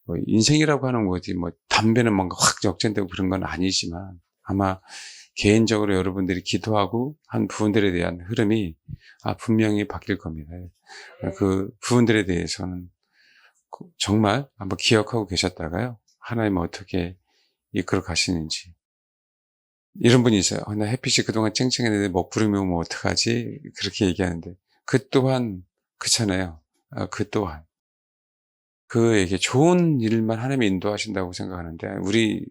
뭐 인생이라고 하는 거지 뭐 담배는 뭔가 확 역전되고 그런 건 아니지만 아마 개인적으로 여러분들이 기도하고 한 부분들에 대한 흐름이 분명히 바뀔 겁니다. 그 부분들에 대해서는 정말 한번 기억하고 계셨다가요. 하나님은 어떻게 이끌어 가시는지. 이런 분이 있어요. 나 햇빛이 그동안 쨍쨍했는데 먹구름이 오면 어떡하지? 그렇게 얘기하는데 그 또한 그렇잖아요. 그 또한 그에게 좋은 일만 하나님이 인도하신다고 생각하는데 우리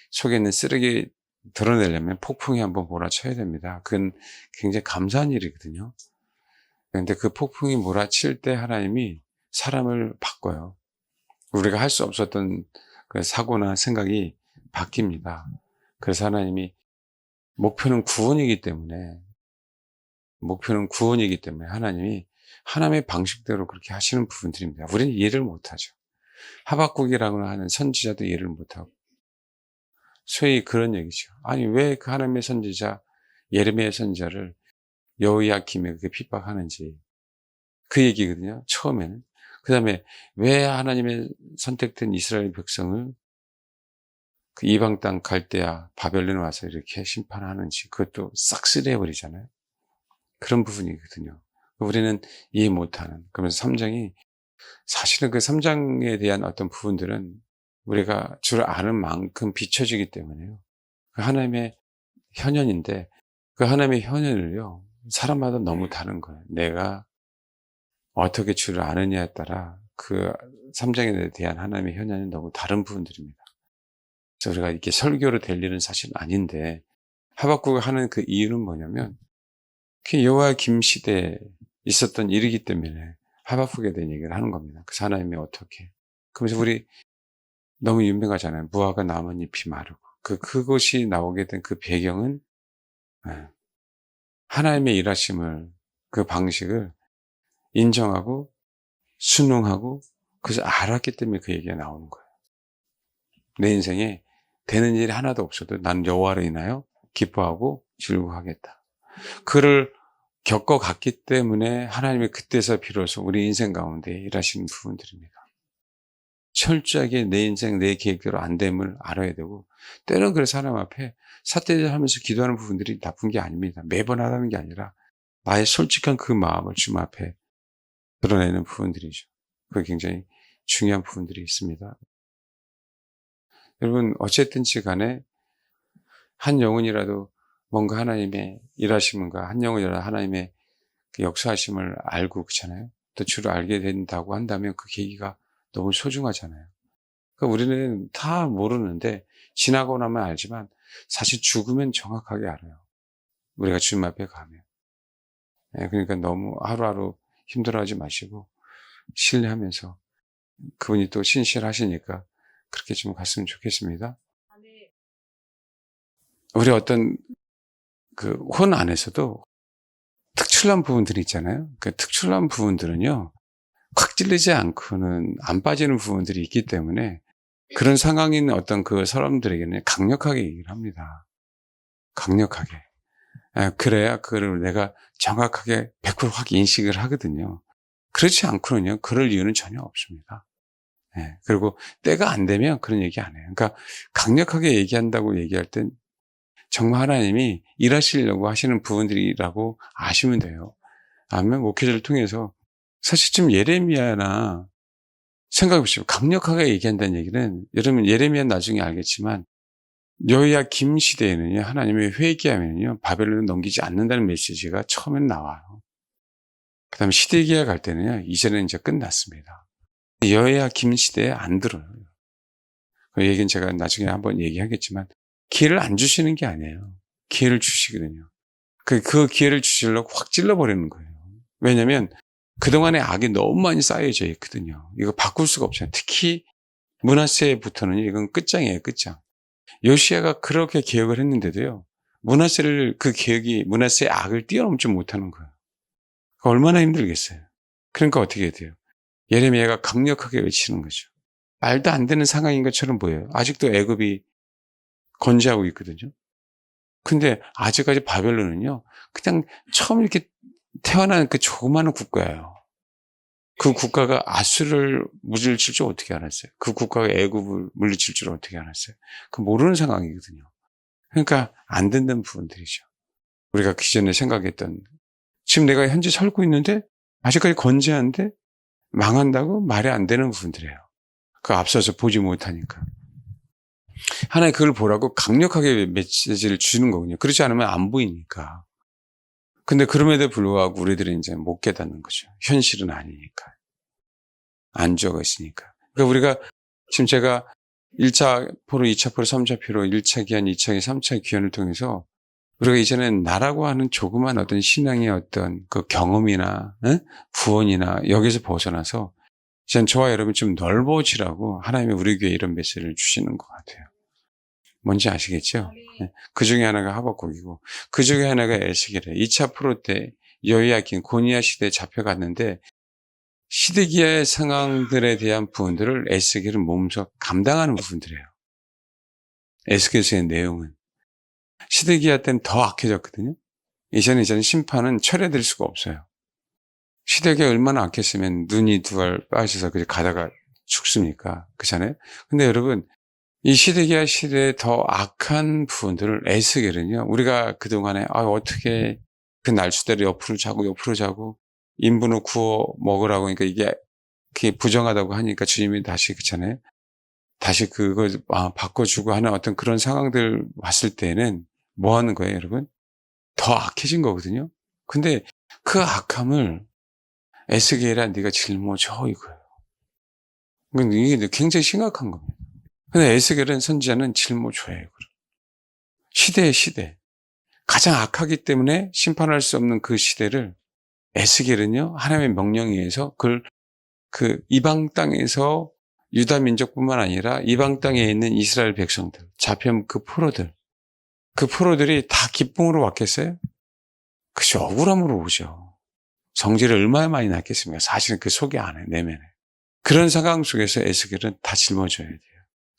속에 있는 쓰레기 드러내려면 폭풍이 한번 몰아쳐야 됩니다. 그건 굉장히 감사한 일이거든요. 그런데 그 폭풍이 몰아칠 때 하나님이 사람을 바꿔요. 우리가 할 수 없었던 그 사고나 생각이 바뀝니다. 그래서 하나님이 목표는 구원이기 때문에 하나님이 하나님의 방식대로 그렇게 하시는 부분들입니다. 우리는 이해를 못하죠. 하박국이라고 하는 선지자도 이해를 못하고 소위 그런 얘기죠. 아니 왜 그 하나님의 선지자 예레미야 선지자를 여호야김이 그렇게 핍박하는지 그 얘기거든요. 처음에는. 그 다음에 왜 하나님의 선택된 이스라엘 백성을 그 이방 땅 갈대아 바벨론에 와서 이렇게 심판하는지 그것도 싹쓸이 해버리잖아요. 그런 부분이거든요. 우리는 이해 못하는. 그러면서 3장이 사실은 그 3장에 대한 어떤 부분들은 우리가 줄 아는 만큼 비춰지기 때문에요. 그 하나님의 현현인데 그 하나님의 현현을요. 사람마다 너무 다른 거예요. 내가 어떻게 줄을 아느냐에 따라 그 3장에 대한 하나님의 현현은 너무 다른 부분들입니다. 그래서 우리가 이렇게 설교로 될 일은 사실은 아닌데 하박국을 하는 그 이유는 뭐냐면 그 여호야김 시대에 있었던 일이기 때문에 하박국에 대한 얘기를 하는 겁니다. 그래서 하나님이 어떻게. 그러면서 우리 너무 유명하잖아요. 무화과 나뭇잎이 마르고. 그것이 나오게 된 그 배경은 하나님의 일하심을 그 방식을 인정하고 순응하고 그래서 알았기 때문에 그 얘기가 나오는 거예요. 내 인생에 되는 일이 하나도 없어도 난 여호와로 인하여 기뻐하고 즐거워하겠다. 그를 겪어갔기 때문에 하나님이 그때서 비로소 우리 인생 가운데 일하시는 부분들입니다. 철저하게 내 인생 내 계획대로 안 됨을 알아야 되고 때로는 그래서 하나님 앞에 삿대질하면서 기도하는 부분들이 나쁜 게 아닙니다. 매번 하라는 게 아니라 나의 솔직한 그 마음을 주님 앞에 드러내는 부분들이죠. 그게 굉장히 중요한 부분들이 있습니다. 여러분 어쨌든지 간에 한 영혼이라도 뭔가 하나님의 일하심과 한 영혼이라도 하나님의 그 역사하심을 알고 그렇잖아요. 또 주를 알게 된다고 한다면 그 계기가 너무 소중하잖아요. 그러니까 우리는 다 모르는데 지나고 나면 알지만 사실 죽으면 정확하게 알아요. 우리가 주님 앞에 가면. 그러니까 너무 하루하루 힘들어하지 마시고 신뢰하면서 그분이 또 신실하시니까 그렇게 좀 갔으면 좋겠습니다. 우리 어떤 그 혼 안에서도 특출난 부분들이 있잖아요. 그 특출난 부분들은요, 콱 찔리지 않고는 안 빠지는 부분들이 있기 때문에 그런 상황인 어떤 그 사람들에게는 강력하게 얘기를 합니다. 강력하게. 그래야 그걸 내가 정확하게 100%확 인식을 하거든요. 그렇지 않고는요, 그럴 이유는 전혀 없습니다. 그리고 때가 안 되면 그런 얘기 안 해요. 그러니까 강력하게 얘기한다고 얘기할 땐 정말 하나님이 일하시려고 하시는 부분들이라고 아시면 돼요. 아니면 목회자를 통해서 사실 지금 예레미야나 생각해보시면 강력하게 얘기한다는 얘기는 여러분 예레미야 나중에 알겠지만 여호야김 시대에는요 하나님의 회개하면요 바벨론을 넘기지 않는다는 메시지가 처음엔 나와요. 그 다음에 시대기야 갈 때는요 이제는 이제 끝났습니다. 여호야김 시대에 안 들어요. 그 얘기는 제가 나중에 한번 얘기하겠지만 기회를 안 주시는 게 아니에요. 기회를 주시거든요. 그 기회를 주시려고 확 찔러버리는 거예요. 왜냐하면 그동안의 악이 너무 많이 쌓여져 있거든요. 이거 바꿀 수가 없어요. 특히 므낫세부터는 이건 끝장이에요. 끝장. 요시야가 그렇게 개혁을 했는데도요. 므낫세를 그 개혁이 므낫세의 악을 뛰어넘지 못하는 거예요. 얼마나 힘들겠어요. 그러니까 어떻게 해야 돼요? 예레미야가 강력하게 외치는 거죠. 말도 안 되는 상황인 것처럼 보여요. 아직도 애굽이 건재하고 있거든요. 근데 아직까지 바벨론은요. 그냥 처음 이렇게 태어난 그 조그마한 국가예요. 그 국가가 아수를 물리칠 줄 어떻게 알았어요? 그 국가가 애굽을 물리칠 줄 어떻게 알았어요? 그 모르는 상황이거든요. 그러니까 안 듣는 부분들이죠. 우리가 기존에 생각했던, 지금 내가 현재 살고 있는데 아직까지 건재한데 망한다고 말이 안 되는 부분들이에요. 그 앞서서 보지 못하니까. 하나님 그걸 보라고 강력하게 메시지를 주는 거군요. 그렇지 않으면 안 보이니까. 근데 그럼에도 불구하고 우리들이 이제 못 깨닫는 거죠. 현실은 아니니까. 안 적어 있으니까. 그러니까 우리가 지금 제가 1차 포로, 2차 포로, 3차 포로, 1차 기한, 2차 기한, 3차 기한을 통해서 우리가 이제는 나라고 하는 조그만 어떤 신앙의 어떤 그 경험이나 구원이나 여기서 벗어나서 이제 저와 여러분 좀 넓어지라고 하나님이 우리 교회에 이런 메시지를 주시는 것 같아요. 뭔지 아시겠죠? 네. 그 중에 하나가 하박국이고 그 중에 하나가 에스겔이에요. 2차 포로 때 여호야긴 고니야 시대에 잡혀갔는데 시드기야의 상황들에 대한 부분들을 에스겔은 몸소 감당하는 부분들이에요. 에스겔서의 내용은. 시드기야 때는 더 악해졌거든요. 이제는 심판은 철회될 수가 없어요. 시드기야 얼마나 악했으면 눈이 두 알 빠져서 그냥 가다가 죽습니까? 그렇잖아요? 근데 여러분, 이 시드기야 시대의 더 악한 부분들을 에스겔은요, 우리가 그동안에, 어떻게 그 날수대로 옆으로 자고, 인분을 구워 먹으라고 하니까 그게 부정하다고 하니까 주님이 다시 그렇잖아요. 다시 그걸 바꿔주고 하는 어떤 그런 상황들 봤을 때는 뭐 하는 거예요, 여러분? 더 악해진 거거든요. 근데 그 악함을 에스겔아 네가 짊어져 이거예요. 이게 굉장히 심각한 겁니다. 근데 에스겔은 선지자는 짊어져야 해요. 시대의 시대. 가장 악하기 때문에 심판할 수 없는 그 시대를 에스겔은요, 하나님의 명령에 의해서 그 이방 땅에서 유다 민족뿐만 아니라 이방 땅에 있는 이스라엘 백성들, 잡혀온 그 포로들이 다 기쁨으로 왔겠어요? 그죠. 억울함으로 오죠. 성질을 얼마나 많이 났겠습니까? 사실은 그 속이 안에, 내면에. 그런 상황 속에서 에스겔은 다 짊어져야 돼요.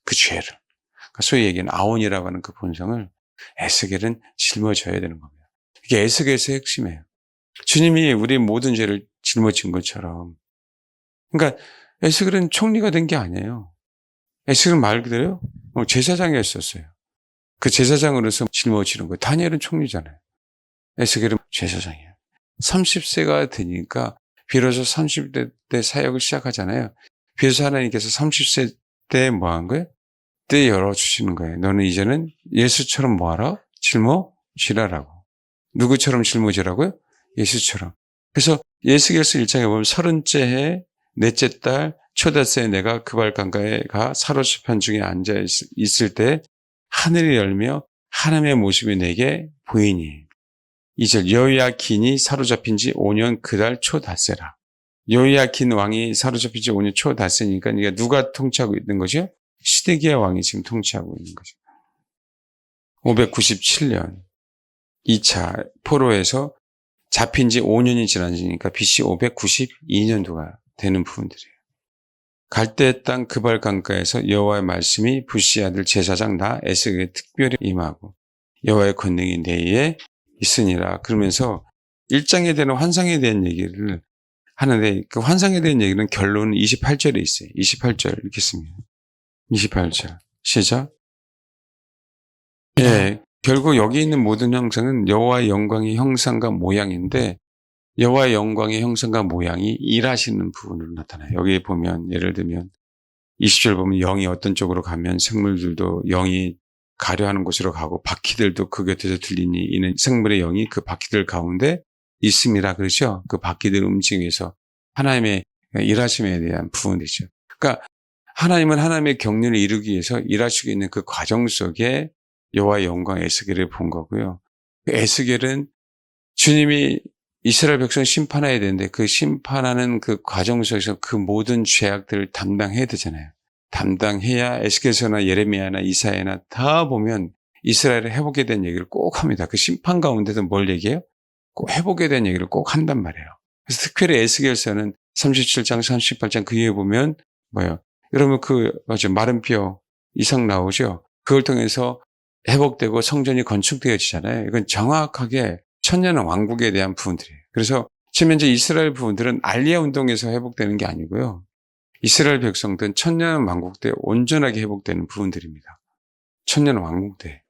그 죄를. 그러니까 소위 얘기하는 아온이라고 하는 그 본성을 에스겔은 짊어져야 되는 겁니다. 이게 에스겔에서의 핵심이에요. 주님이 우리 모든 죄를 짊어진 것처럼. 그러니까 에스겔은 총리가 된 게 아니에요. 에스겔은 말 그대로 제사장이었었어요. 그 제사장으로서 짊어지는 거예요. 다니엘은 총리잖아요. 에스겔은 제사장이에요. 30세가 되니까 비로소 30대 때 사역을 시작하잖아요. 비로소 하나님께서 30세 때 뭐 한 거예요? 때 열어주시는 거예요. 너는 이제는 예수처럼 뭐하라? 짊어지라라고. 누구처럼 짊어지라고요? 예수처럼. 그래서 예수께서 1장에 보면 30째 해 넷째 달 초닷새에 내가 그발 강가에 가 사로잡힌 중에 앉아 있을 때 하늘이 열며 하나님의 모습이 내게 보이니. 2절 여호야긴이 사로잡힌 지 5년 그달 초닷새라. 여호야긴 왕이 사로잡힌 지 5년 초닷새니까 이게 누가 통치하고 있는 거죠? 시드기야 왕이 지금 통치하고 있는 거죠. 597년 2차 포로에서 잡힌 지 5년이 지나니까 BC 592년도가 되는 부분들이에요. 갈대의 땅 그발 강가에서 여호와의 말씀이 부시 아들 제사장 나 에스겔에 특별히 임하고 여호와의 권능이 내에 있으니라. 그러면서 1장에 대한 환상에 대한 얘기를 하는데 그 환상에 대한 얘기는 결론은 28절에 있어요. 28절 읽겠습니다. 28절 시작. 예, 결국 여기 있는 모든 형상은 여호와의 영광의 형상과 모양인데 여호와의 영광의 형상과 모양이 일하시는 부분으로 나타나요. 여기 보면 예를 들면 20절 보면 영이 어떤 쪽으로 가면 생물들도 영이 가려하는 곳으로 가고 바퀴들도 그 곁에서 들리니 이는 생물의 영이 그 바퀴들 가운데 있습니다. 그렇죠? 그 바퀴들 움직임에서 하나님의 일하심에 대한 부분이죠. 그러니까 하나님은 하나님의 경륜을 이루기 위해서 일하시고 있는 그 과정 속에 여호와의 영광 에스겔을 본 거고요. 에스겔은 주님이 이스라엘 백성 심판해야 되는데 그 심판하는 그 과정 속에서 그 모든 죄악들을 담당해야 되잖아요. 담당해야 에스겔서나 예레미야나 이사야나 다 보면 이스라엘을 회복에 대한 얘기를 꼭 합니다. 그 심판 가운데도 뭘 얘기해요? 꼭 회복에 대한 얘기를 꼭 한단 말이에요. 그래서 특별히 에스겔서는 37장, 38장 그 위에 보면 뭐예요? 여러분 마른 뼈 이상 나오죠? 그걸 통해서 회복되고 성전이 건축되어지잖아요. 이건 정확하게 천년 왕국에 대한 부분들이에요. 그래서 지금 현재 이스라엘 부분들은 알리야 운동에서 회복되는 게 아니고요. 이스라엘 백성들은 천년 왕국 때 온전하게 회복되는 부분들입니다. 천년 왕국 때.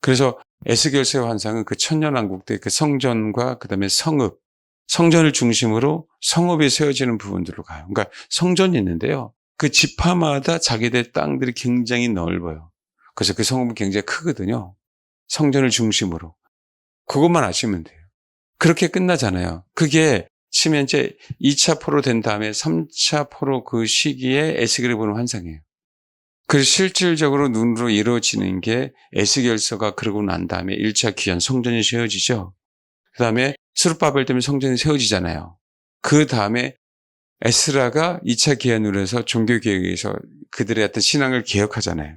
그래서 에스겔서의 환상은 그 천년 왕국 때 그 성전과 그다음에 성읍, 성전을 중심으로 성읍이 세워지는 부분들로 가요. 그러니까 성전이 있는데요. 그 지파마다 자기들 땅들이 굉장히 넓어요. 그래서 그 성읍은 굉장히 크거든요. 성전을 중심으로. 그것만 아시면 돼요. 그렇게 끝나잖아요. 그게 지금 현재 2차 포로 된 다음에 3차 포로 그 시기에 에스겔이 보는 환상이에요. 그 실질적으로 눈으로 이루어지는 게 에스겔서가 그러고 난 다음에 1차 귀환 성전이 세워지죠. 그 다음에 스룹바벨 때문에 성전이 세워지잖아요. 그 다음에 에스라가 2차 귀환으로 해서 종교개혁에서 그들의 어떤 신앙을 개혁하잖아요.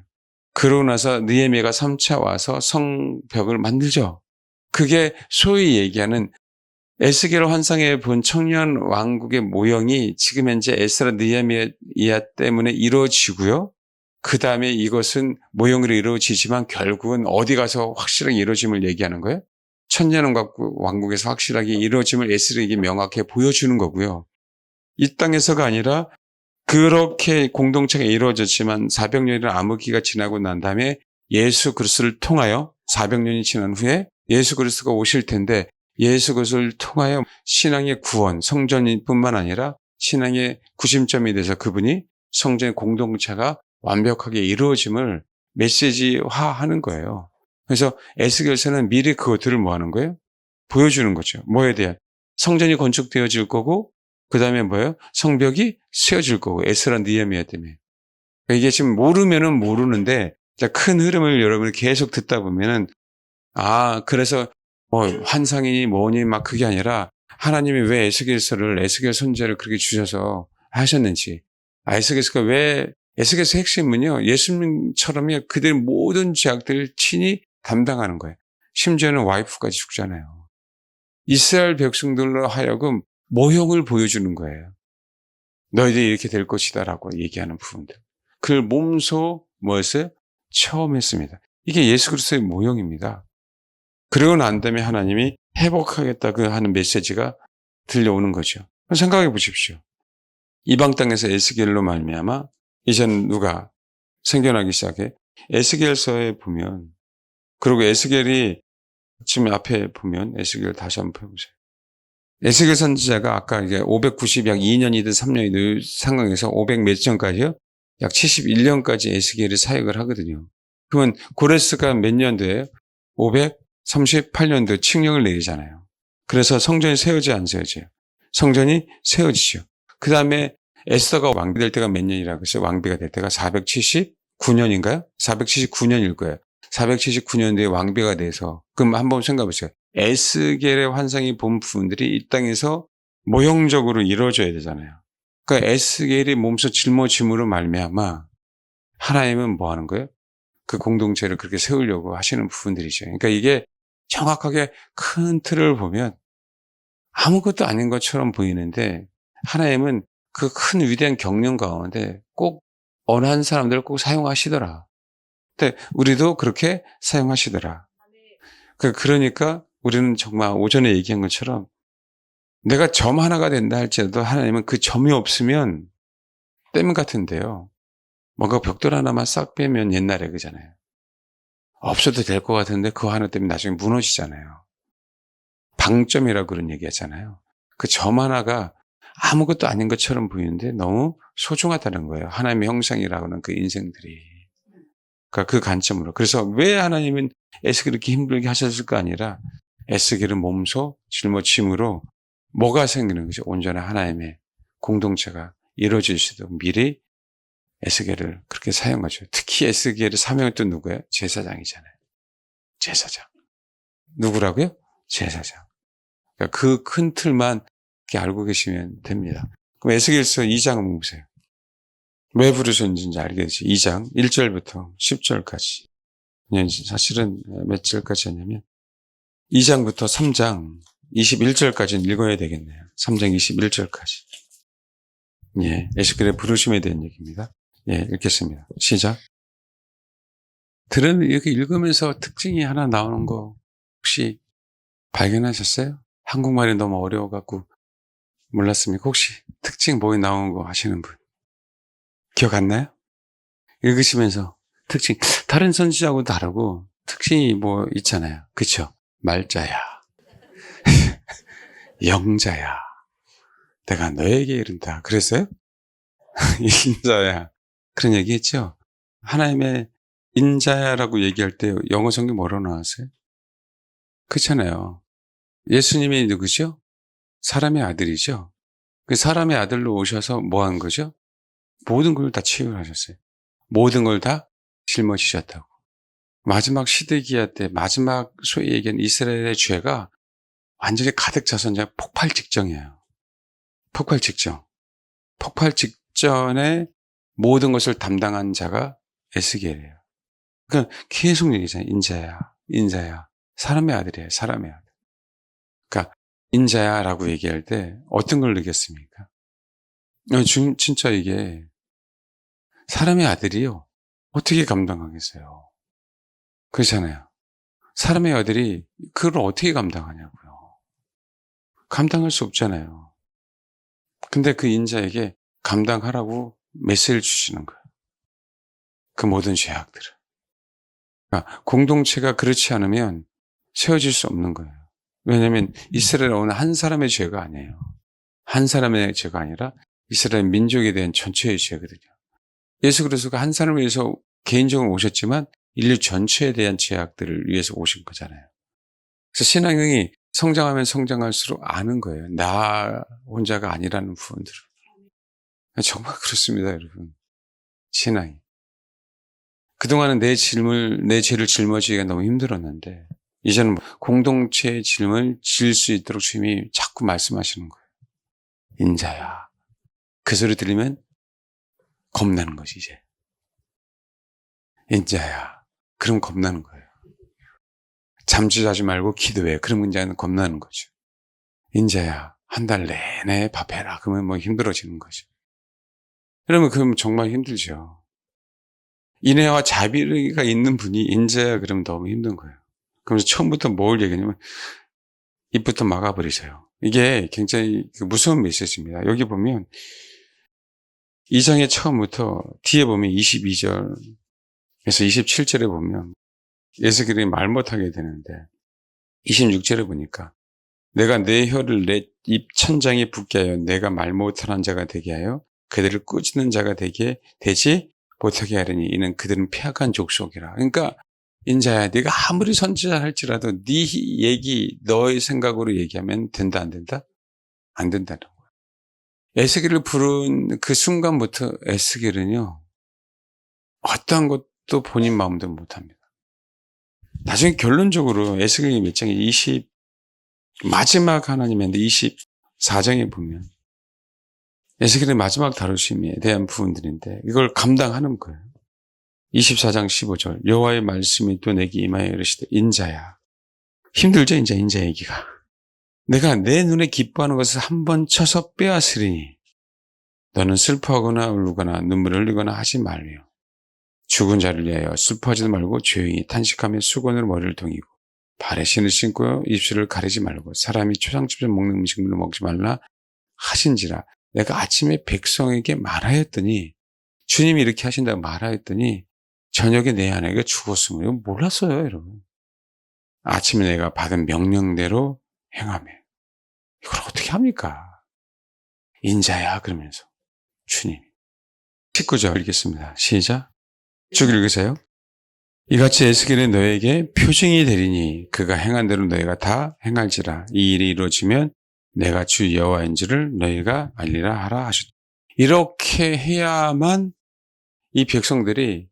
그러고 나서 느헤미야가 3차 와서 성벽을 만들죠. 그게 소위 얘기하는 에스겔 환상에 본 청년 왕국의 모형이 지금 현재 에스라 느헤미야 때문에 이루어지고요. 그 다음에 이것은 모형으로 이루어지지만 결국은 어디 가서 확실하게 이루어짐을 얘기하는 거예요? 천년 왕국에서 확실하게 이루어짐을 에스라에게 명확하게 보여주는 거고요. 이 땅에서가 아니라 그렇게 공동체가 이루어졌지만 400년이라는 암흑기가 지나고 난 다음에 예수 그리스도를 통하여 400년이 지난 후에 예수 그리스도가 오실 텐데 예수 그리스도를 통하여 신앙의 구원, 성전뿐만 아니라 신앙의 구심점이 돼서 그분이 성전의 공동체가 완벽하게 이루어짐을 메시지화하는 거예요. 그래서 에스겔서는 미리 그것들을 뭐 하는 거예요? 보여주는 거죠. 뭐에 대한? 성전이 건축되어질 거고 그 다음에 뭐예요? 성벽이 세워질 거고 에스라 느헤미야 때문에. 이게 지금 모르면은 모르는데 큰 흐름을 여러분이 계속 듣다 보면은 그래서 뭐 환상이니 뭐니 막 그게 아니라 하나님이 왜 에스겔서를 에스겔 선지자를 그렇게 주셔서 하셨는지 에스겔서가 왜 에스겔서 핵심은요 예수님처럼요 그들 모든 죄악들을 친히 담당하는 거예요. 심지어는 와이프까지 죽잖아요. 이스라엘 백성들로 하여금 모형을 보여주는 거예요. 너희들이 이렇게 될 것이다라고 얘기하는 부분들. 그걸 몸소 뭐였어요? 체험했습니다. 이게 예수 그리스도의 모형입니다. 그러고 난 다음에 하나님이 회복하겠다고 하는 메시지가 들려오는 거죠. 생각해 보십시오. 이방 땅에서 에스겔로 말미암아 이제는 누가 생겨나기 시작해? 에스겔서에 보면 그리고 에스겔이 지금 앞에 보면 에스겔 다시 한번 펴보세요. 에스겔 선지자가 아까 이제 590 약 2년이든 3년이든 상황에서 500 몇 년까지요? 약 71년까지 에스겔이 사역을 하거든요. 그러면 고레스가 몇 년도예요? 538년도 칙령을 내리잖아요. 그래서 성전이 세워지 안 세워져요? 성전이 세워지죠. 그 다음에 에스더가 왕비 될 때가 몇 년이라고 했어요? 왕비가 될 때가 479년인가요? 479년일 거예요. 479년도에 왕비가 돼서 그럼 한번 생각해 보세요. 에스겔의 환상이 본 부분들이 이 땅에서 모형적으로 이루어져야 되잖아요. 그러니까 에스겔이 몸소 짊어짐으로 말미암아 하나님은 뭐 하는 거예요? 그 공동체를 그렇게 세우려고 하시는 부분들이죠. 그러니까 이게 정확하게 큰 틀을 보면 아무것도 아닌 것처럼 보이는데 하나님은 그 큰 위대한 경륜 가운데 꼭 어느 한 사람들을 꼭 사용하시더라. 근데 우리도 그렇게 사용하시더라. 그러니까 우리는 정말 오전에 얘기한 것처럼 내가 점 하나가 된다 할지라도 하나님은 그 점이 없으면 댐 같은데요. 뭔가 벽돌 하나만 싹 빼면 옛날에 그잖아요. 없어도 될 것 같은데 그거 하나 때문에 나중에 무너지잖아요. 방점이라고 그런 얘기 하잖아요. 그 점 하나가 아무것도 아닌 것처럼 보이는데 너무 소중하다는 거예요. 하나님의 형상이라고 하는 그 인생들이. 그러니까 그 관점으로. 그래서 왜 하나님은 에스겔을 이렇게 힘들게 하셨을까 아니라 에스겔은 몸소 짊어짐으로 뭐가 생기는 거죠? 온전한 하나님의 공동체가 이루어질 수도 미리 에스겔을 그렇게 사용하죠. 특히 에스겔의 사명은 누구예요? 제사장이잖아요. 제사장. 누구라고요? 제사장. 그러니까 그 큰 틀만 이렇게 알고 계시면 됩니다. 그럼 에스겔서 2장을 보세요. 왜 부르셨는지 알게 되죠. 2장 1절부터 10절까지. 사실은 몇 절까지 하냐면 2장부터 3장 21절까지는 읽어야 되겠네요. 3장 21절까지. 예, 에스겔의 부르심에 대한 얘기입니다. 예, 읽겠습니다. 시작. 이렇게 읽으면서 특징이 하나 나오는 거 혹시 발견하셨어요? 한국말이 너무 어려워갖고 몰랐습니까? 혹시 특징 뭐에 나온 거 아시는 분? 기억 안 나요? 읽으시면서 특징, 다른 선지자하고 다르고 특징이 뭐 있잖아요. 그쵸? 말자야, 영자야, 내가 너에게 이른다. 그랬어요? 인자야. 그런 얘기 했죠? 하나님의 인자야라고 얘기할 때 영어 성경 뭐로 나왔어요? 그렇잖아요. 예수님이 누구죠? 사람의 아들이죠. 그 사람의 아들로 오셔서 뭐 한 거죠? 모든 걸 다 치유하셨어요. 모든 걸 다 짊어지셨다고. 마지막 시드기야 때 마지막 소위 얘기하는 이스라엘의 죄가 완전히 가득 차서 이제 폭발 직전이에요. 폭발 직전. 폭발 직전에 모든 것을 담당한 자가 에스겔이에요. 그러니까 계속 얘기잖아요. 인자야, 인자야. 사람의 아들이에요. 사람의 아들. 그러니까 인자야라고 얘기할 때 어떤 걸 느꼈습니까? 진짜 이게 사람의 아들이요. 어떻게 감당하겠어요? 그렇잖아요. 사람의 아들이 그걸 어떻게 감당하냐고요. 감당할 수 없잖아요. 근데 그 인자에게 감당하라고 메시지를 주시는 거예요. 그 모든 죄악들을. 그러니까 공동체가 그렇지 않으면 세워질 수 없는 거예요. 왜냐하면 이스라엘 어느 한 사람의 죄가 아니에요. 한 사람의 죄가 아니라 이스라엘 민족에 대한 전체의 죄거든요. 예수 그리스도가 한 사람을 위해서 개인적으로 오셨지만 인류 전체에 대한 죄악들을 위해서 오신 거잖아요. 그래서 신앙이 성장하면 성장할수록 아는 거예요. 나 혼자가 아니라는 부분들을. 정말 그렇습니다, 여러분. 신앙이. 그동안은 내 죄를 짊어지기가 너무 힘들었는데, 이제는 공동체의 짐을 질 수 있도록 주님이 자꾸 말씀하시는 거예요. 인자야. 그 소리 들리면 겁나는 거지, 이제. 인자야. 그럼 겁나는 거예요. 잠시하지 말고 기도해. 그러면 이제는 겁나는 거죠. 인자야. 한 달 내내 밥해라. 그러면 뭐 힘들어지는 거죠. 그럼 정말 힘들죠. 인애와 자비가 있는 분이 인자야 그러면 너무 힘든 거예요. 그러면서 처음부터 뭘 얘기하냐면 입부터 막아버리세요. 이게 굉장히 무서운 메시지입니다. 여기 보면 2장의 처음부터 뒤에 보면 22절에서 27절에 보면 에스겔이 말 못하게 되는데 26절에 보니까 내가 내 혀를 내 입 천장에 붙게 하여 내가 말 못하는 자가 되게 하여 그들을 꾸짖는 자가 되지 못하게 하려니 이는 그들은 폐악한 족속이라. 그러니까 인자야 네가 아무리 선지자 할지라도 네 얘기 너의 생각으로 얘기하면 된다 안 된다? 안 된다는 거예요. 에스겔을 부른 그 순간부터 에스겔은요 어떠한 것도 본인 마음대로 못합니다. 나중에 결론적으로 에스겔이 몇 장에 마지막 하나님의 24장에 보면 에스겔의 마지막 다루심에 대한 부분들인데 이걸 감당하는 거예요. 24장 15절 여호와의 말씀이 또 내게 임하여 이르시되 인자야. 힘들죠 인자 얘기가. 내가 내 눈에 기뻐하는 것을 한 번 쳐서 빼앗으리니 너는 슬퍼하거나 울거나 눈물을 흘리거나 하지 말며 죽은 자를 위하여 슬퍼하지도 말고 조용히 탄식하며 수건으로 머리를 동이고 발에 신을 신고 입술을 가리지 말고 사람이 초상집에서 먹는 음식물을 먹지 말라 하신지라. 내가 아침에 백성에게 말하였더니 주님이 이렇게 하신다고 말하였더니 저녁에 내 아내가 죽었음을 이거 몰랐어요 여러분. 아침에 내가 받은 명령대로 행하며 이걸 어떻게 합니까? 인자야 그러면서 주님. 19절 읽겠습니다. 시작. 쭉 읽으세요. 이같이 에스겔이 너에게 표징이 되리니 그가 행한 대로 너희가 다 행할지라. 이 일이 이루어지면 내가 주 여호와인지를 너희가 알리라 하라 하셨다. 이렇게 해야만 이 백성들이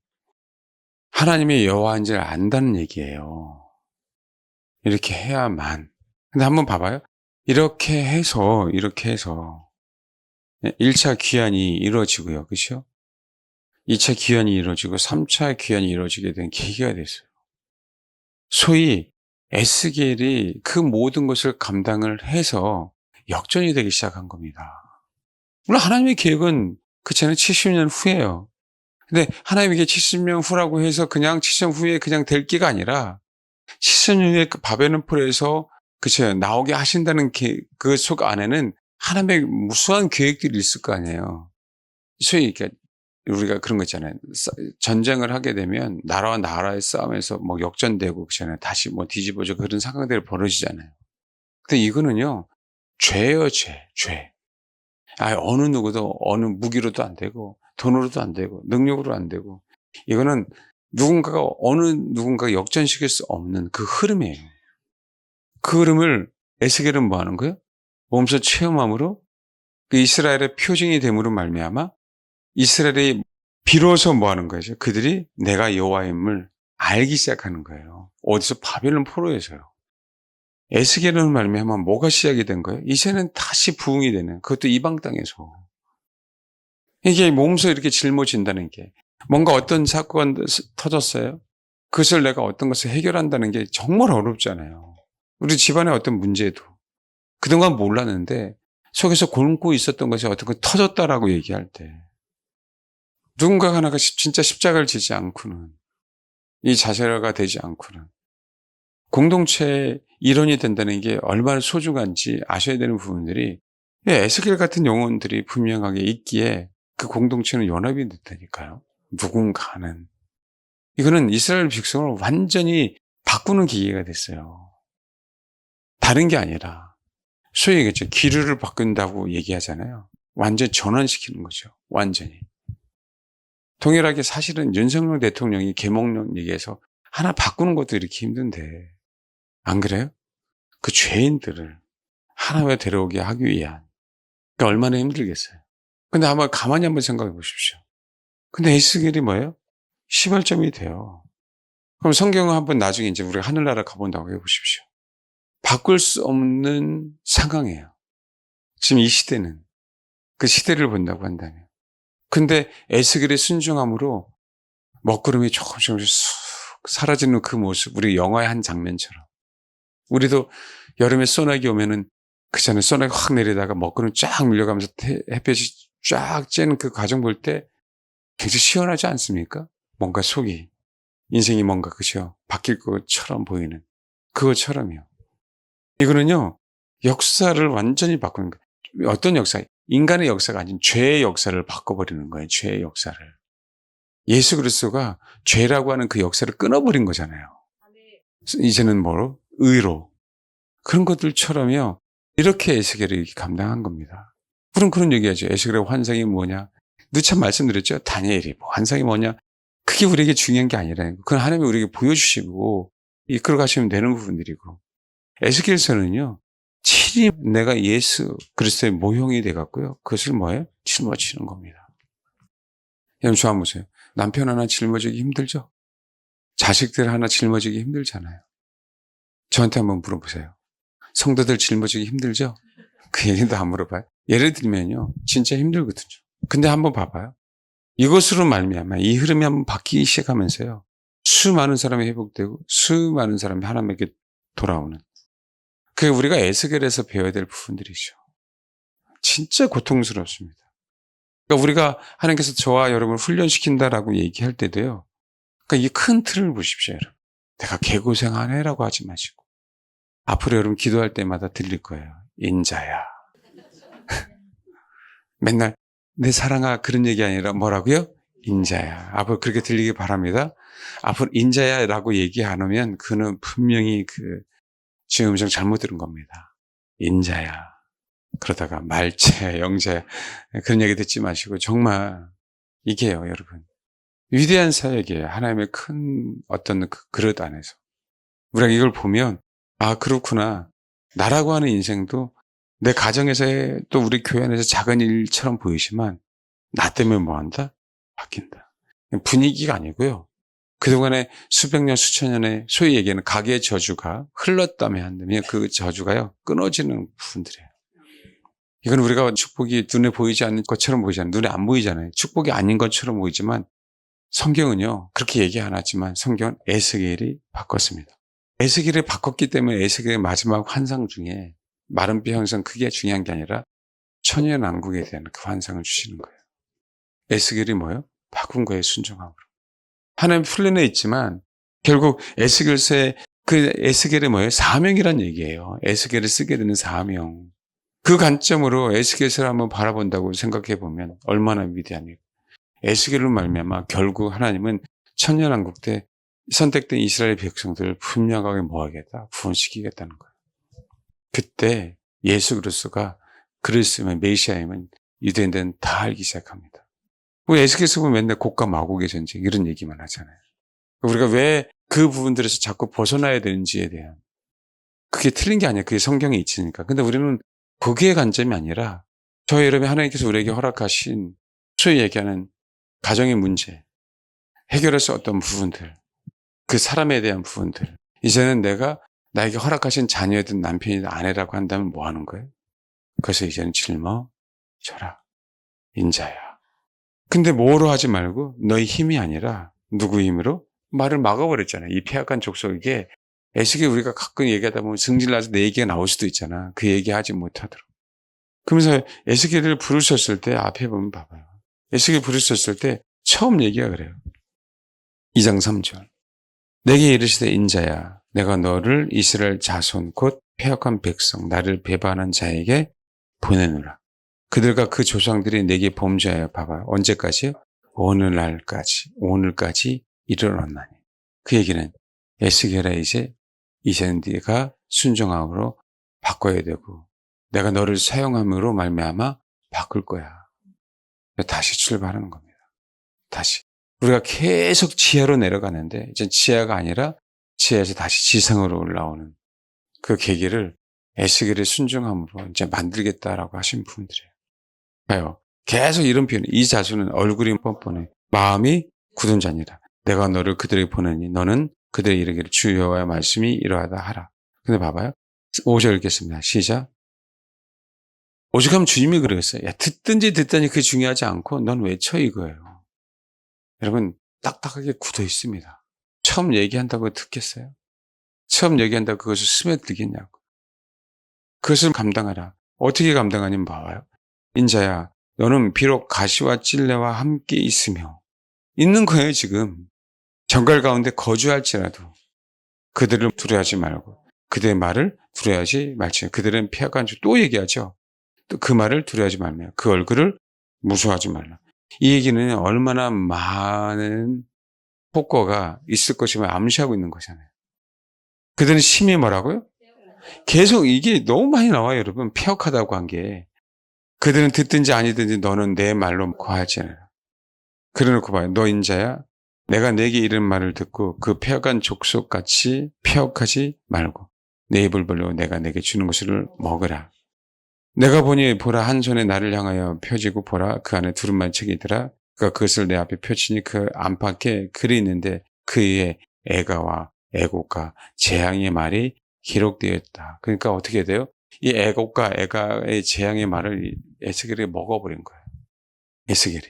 하나님의 여호와인지를 안다는 얘기예요. 이렇게 해야만. 근데 한번 봐봐요. 이렇게 해서 1차 귀환이 이루어지고요. 그렇죠? 2차 귀환이 이루어지고 3차 귀환이 이루어지게 된 계기가 됐어요. 소위 에스겔이 그 모든 것을 감당을 해서 역전이 되기 시작한 겁니다. 물론 하나님의 계획은 그렇잖아요. 70년 후예요. 근데 하나님에게 70년 후라고 해서 그냥 70년 후에 그냥 될 기가 아니라 70년 후에 그 바벨론 폴에서 그쵸 나오게 하신다는 그 속 안에는 하나님의 무수한 계획들이 있을 거 아니에요. 소위 이렇게 우리가 그런 거 있잖아요. 전쟁을 하게 되면 나라와 나라의 싸움에서 뭐 역전되고 그렇잖아요. 다시 뭐 뒤집어지고 그런 상황들이 벌어지잖아요. 근데 이거는요, 죄예요, 죄. 어느 누구도 어느 무기로도 안 되고 돈으로도 안 되고 능력으로 안 되고, 이거는 어느 누군가 역전시킬 수 없는 그 흐름이에요. 그 흐름을 에스겔은 뭐 하는 거예요? 몸소 체험함으로, 그 이스라엘의 표징이 됨으로 말미암아 이스라엘이 비로소 뭐 하는 거죠? 그들이 내가 여호와임을 알기 시작하는 거예요. 어디서? 바벨론 포로에서요. 에스겔은 말미암아 뭐가 시작이 된 거예요? 이제는 다시 부흥이 되는, 그것도 이방 땅에서. 이게 몸소 이렇게 짊어진다는 게, 뭔가 어떤 사건 터졌어요? 그것을 내가 어떤 것을 해결한다는 게 정말 어렵잖아요. 우리 집안의 어떤 문제도 그동안 몰랐는데 속에서 곪고 있었던 것이 어떤 거 터졌다라고 얘기할 때, 누군가 하나가 진짜 십자가를 지지 않고는, 이 자세가 되지 않고는 공동체의 일원이 된다는 게 얼마나 소중한지 아셔야 되는 부분들이, 에스겔 같은 영혼들이 분명하게 있기에 그 공동체는 연합이 됐다니까요. 누군가는. 이거는 이스라엘 백성을 완전히 바꾸는 기회가 됐어요. 다른 게 아니라 소위 얘기했죠. 기류를 바꾼다고 얘기하잖아요. 완전 전환시키는 거죠. 완전히. 동일하게 사실은 윤석열 대통령이 계몽령 얘기해서 하나 바꾸는 것도 이렇게 힘든데, 안 그래요? 그 죄인들을 하나님에 데려오게 하기 위한, 그러니까 얼마나 힘들겠어요. 근데 한번 가만히 한번 생각해 보십시오. 근데 에스겔이 뭐예요? 시발점이 돼요. 그럼 성경을 한번 나중에 이제 우리가 하늘나라 가본다고 해 보십시오. 바꿀 수 없는 상황이에요. 지금 이 시대는. 그 시대를 본다고 한다면. 근데 에스겔의 순종함으로 먹구름이 조금씩 쑥 사라지는 그 모습, 우리 영화의 한 장면처럼. 우리도 여름에 소나기 오면은 그잖아요. 소나기 확 내리다가 먹구름 쫙 밀려가면서 햇볕이 쫙 쬐는 그 과정 볼 때 굉장히 시원하지 않습니까? 뭔가 속이, 인생이 뭔가 그죠? 바뀔 것처럼 보이는 그것처럼요. 이거는요, 역사를 완전히 바꾸는 거예요. 어떤 역사? 인간의 역사가 아닌 죄의 역사를 바꿔버리는 거예요. 죄의 역사를. 예수 그리스도가 죄라고 하는 그 역사를 끊어버린 거잖아요. 이제는 뭐로? 의로. 그런 것들처럼요. 이렇게 에스겔이 감당한 겁니다. 그런 얘기하죠. 에스겔의 환상이 뭐냐? 누차 말씀드렸죠. 다니엘이 뭐 환상이 뭐냐? 그게 우리에게 중요한 게 아니라는 거. 그건 하나님이 우리에게 보여주시고 이끌어 가시면 되는 부분들이고. 에스겔서는요, 친히 내가 예수 그리스도의 모형이 돼갖고요, 그것을 뭐예요? 짊어지는 겁니다. 여러분, 저 한번 보세요. 남편 하나 짊어지기 힘들죠? 자식들 하나 짊어지기 힘들잖아요. 저한테 한번 물어보세요. 성도들 짊어지기 힘들죠? 그 얘기도 안 물어봐요. 예를 들면요, 진짜 힘들거든요. 근데 한번 봐봐요. 이것으로 말미암아 이 흐름이 한번 바뀌기 시작하면서요, 수많은 사람이 회복되고 수많은 사람이 하나님에게 돌아오는, 그게 우리가 에스겔에서 배워야 될 부분들이죠. 진짜 고통스럽습니다. 그러니까 우리가 하나님께서 저와 여러분을 훈련시킨다라고 얘기할 때도요, 그러니까 이 큰 틀을 보십시오, 여러분. 내가 개고생하네라고 하지 마시고, 앞으로 여러분 기도할 때마다 들릴 거예요. 인자야. 맨날 내 사랑아 그런 얘기 아니라 뭐라고요? 인자야. 앞으로 그렇게 들리기 바랍니다. 앞으로 인자야라고 얘기 안 하면 그는 분명히 지금 음성 잘못 들은 겁니다. 인자야. 그러다가 말체, 영재 그런 얘기 듣지 마시고 정말 이게요, 여러분. 위대한 사역이에요. 하나님의 큰 어떤 그 그릇 안에서. 우리가 이걸 보면 그렇구나. 나라고 하는 인생도 내 가정에서 또 우리 교회 안에서 작은 일처럼 보이지만 나 때문에 뭐한다? 바뀐다. 분위기가 아니고요. 그동안에 수백 년, 수천 년의 소위 얘기하는 가계의 저주가 흘렀다면 한다면 그 저주가요, 끊어지는 부분들이에요. 이건 우리가 축복이 눈에 보이지 않는 것처럼 보이잖아요. 눈에 안 보이잖아요. 축복이 아닌 것처럼 보이지만 성경은요, 그렇게 얘기 안 하지만 성경은 에스겔이 바꿨습니다. 에스겔이 바꿨기 때문에 에스겔의 마지막 환상 중에 마른뼈 형상 그게 중요한 게 아니라 천연왕국에 대한 그 환상을 주시는 거예요. 에스겔이 뭐예요? 바꾼 거예요, 순종함으로. 하나님 플랜에 있지만 결국 에스겔서의 그 에스겔의 뭐예요? 사명이란 얘기예요. 에스겔을 쓰게 되는 사명. 그 관점으로 에스겔을 한번 바라본다고 생각해 보면 얼마나 위대합니까? 에스겔로 말미암아 결국 하나님은 천년왕국 때 선택된 이스라엘 백성들을 분명하게 뭐하겠다? 구원시키겠다는 거예요. 그때 예수 그리스도가 그리스도면 메시아임은 유대인들은 다 알기 시작합니다. 우리 에스겔에서 보면 맨날 곡과 마곡의 전쟁 이런 얘기만 하잖아요. 우리가 왜 그 부분들에서 자꾸 벗어나야 되는지에 대한 그게 틀린 게 아니야. 그게 성경에 있으니까. 근데 우리는 거기에 관점이 아니라 저희 여러분 하나님께서 우리에게 허락하신 소위 얘기하는 가정의 문제, 해결할 수 어떤 부분들, 그 사람에 대한 부분들. 이제는 내가 나에게 허락하신 자녀든 남편이든 아내라고 한다면 뭐 하는 거예요? 그래서 이제는 짊어져라. 인자야. 근데 뭐로 하지 말고 너희 힘이 아니라 누구 힘으로? 말을 막아버렸잖아요. 이 폐악한 족속에게 에스겔 우리가 가끔 얘기하다 보면 승질나서 내 얘기가 나올 수도 있잖아. 그 얘기하지 못하도록. 그러면서 에스겔을 부르셨을 때 앞에 보면 봐봐요. 에스겔 부르셨을 때 처음 얘기가 그래요. 2장 3절. 내게 이르시되 인자야 내가 너를 이스라엘 자손 곧 패역한 백성 나를 배반한 자에게 보내노라. 그들과 그 조상들이 내게 범죄하여 봐봐요. 언제까지요? 오늘까지 이르렀나니. 그 얘기는 에스겔아 이제는 네가 순종함으로 바꿔야 되고 내가 너를 사용함으로 말미암아 바꿀 거야. 다시 출발하는 겁니다. 다시. 우리가 계속 지하로 내려가는데 이제 지하가 아니라 지하에서 다시 지상으로 올라오는 그 계기를 에스겔의 순종함으로 이제 만들겠다라고 하신 분들이에요. 봐요. 계속 이런 표현. 이 자수는 얼굴이 뻔뻔해. 마음이 굳은 자니라. 내가 너를 그들에게 보내니 너는 그들에게 이르기를 주 여호와의 말씀이 이러하다 하라. 근데 봐봐요. 5절 읽겠습니다. 시작. 오죽하면 주님이 그러겠어요. 야, 듣든지 그게 중요하지 않고 넌 외쳐 이거예요. 여러분 딱딱하게 굳어 있습니다. 처음 얘기한다고 듣겠어요? 처음 얘기한다고 그것을 스며들겠냐고. 그것을 감당하라. 어떻게 감당하냐면 봐봐요. 인자야 너는 비록 가시와 찔레와 함께 있으며 있는 거예요 지금. 정갈 가운데 거주할지라도 그들을 두려워하지 말고 그들의 말을 두려워하지 말지. 그들은 피하간 줄 또 얘기하죠. 또 그 말을 두려워하지 말며 그 얼굴을 무서워하지 말라. 이 얘기는 얼마나 많은 폭거가 있을 것임을 암시하고 있는 거잖아요. 그들은 심히 뭐라고요? 계속 이게 너무 많이 나와요 여러분. 폐역하다고 한 게. 그들은 듣든지 아니든지 너는 내 말로 거하지 않아라. 그래놓고 봐요. 너 인자야 내가 내게 이른 말을 듣고 그 폐역한 족속같이 폐역하지 말고 내 입을 벌려 내가 내게 주는 것을 먹으라. 내가 보니 보라 한 손에 나를 향하여 펴지고 보라 그 안에 두루마리 책이 있더라. 그가 그것을 내 앞에 펼치니 그 안팎에 글이 있는데 그 위에 애가와 애곡과 재앙의 말이 기록되었다. 그러니까 어떻게 돼요? 이 애곡과 애가의 재앙의 말을 에스겔이 먹어버린 거예요. 에스겔이.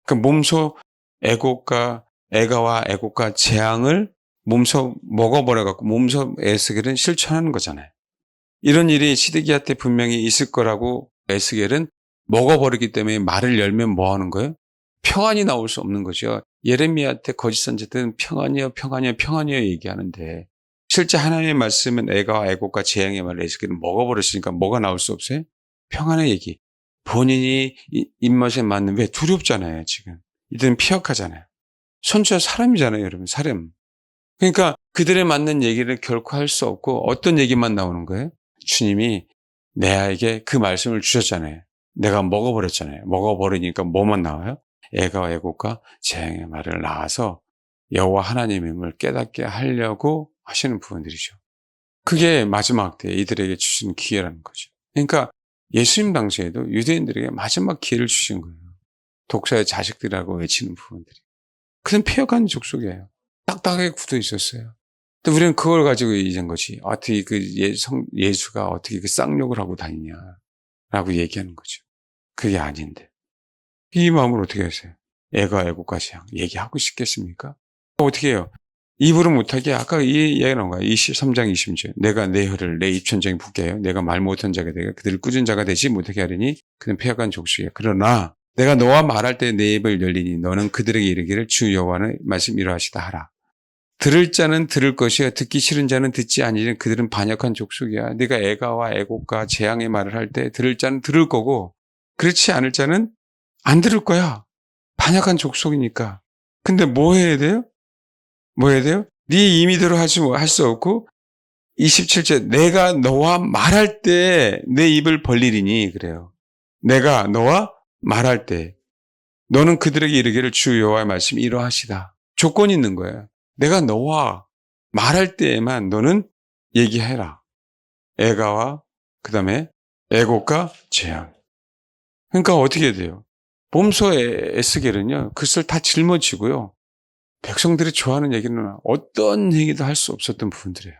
그 몸소 애곡과 애가와 애곡과 재앙을 몸소 먹어버려갖고 몸소 에스겔은 실천하는 거잖아요. 이런 일이 시드기야 때 분명히 있을 거라고 에스겔은 먹어버리기 때문에 말을 열면 뭐 하는 거예요? 평안이 나올 수 없는 거죠. 예레미야 때 거짓 선지자들은 평안이요 얘기하는데 실제 하나님의 말씀은 애가와 애곡과 재앙의 말을 에스겔은 먹어버렸으니까 뭐가 나올 수 없어요? 평안의 얘기. 본인이 입맛에 맞는 왜 두렵잖아요 지금. 이들은 피역하잖아요. 선지자 사람이잖아요 여러분. 사람. 그러니까 그들에 맞는 얘기를 결코 할 수 없고 어떤 얘기만 나오는 거예요? 주님이 내에게 그 말씀을 주셨잖아요. 내가 먹어버렸잖아요. 먹어버리니까 뭐만 나와요? 애가 애곡과 재앙의 말을 낳아서 여호와 하나님임을 깨닫게 하려고 하시는 부분들이죠. 그게 마지막 때 이들에게 주신 기회라는 거죠. 그러니까 예수님 당시에도 유대인들에게 마지막 기회를 주신 거예요. 독사의 자식들이라고 외치는 부분들이. 그는 폐역한 족속이에요. 딱딱하게 굳어 있었어요. 근데 우리는 그걸 가지고 잊은 거지. 어떻게 예수가 어떻게 그 쌍욕을 하고 다니냐라고 얘기하는 거죠. 그게 아닌데. 이 마음을 어떻게 하세요? 애가 애국과 재앙 얘기하고 싶겠습니까? 어떻게 해요? 입으로 못하게 아까 이 얘기가 나온 거야. 23장 20절. 내가 내 혀를 내 입천장에 붙게 하여 내가 말 못한 자가 되게 그들을 꾸준 자가 되지 못하게 하리니 그는 폐역한 족속이야. 그러나 내가 너와 말할 때 내 입을 열리니 너는 그들에게 이르기를 주 여호와의 말씀 이러하시다 하라. 들을 자는 들을 것이요 듣기 싫은 자는 듣지 아니하니 그들은 반역한 족속이야. 네가 애가와 애곡과 재앙의 말을 할 때 들을 자는 들을 거고 그렇지 않을 자는 안 들을 거야. 반역한 족속이니까. 근데 뭐 해야 돼요? 뭐 해야 돼요? 네 임의대로 할 수 없고 27절 내가 너와 말할 때 내 입을 벌리리니 그래요. 내가 너와 말할 때 너는 그들에게 이르기를 주 여호와의 말씀이 이러하시다. 조건이 있는 거예요. 내가 너와 말할 때에만 너는 얘기해라. 애가와 그다음에 애곡과 재앙. 그러니까 어떻게 해야 돼요? 몸소 에스겔은요. 그것을 다 짊어지고요. 백성들이 좋아하는 얘기는 어떤 얘기도 할 수 없었던 부분들이에요.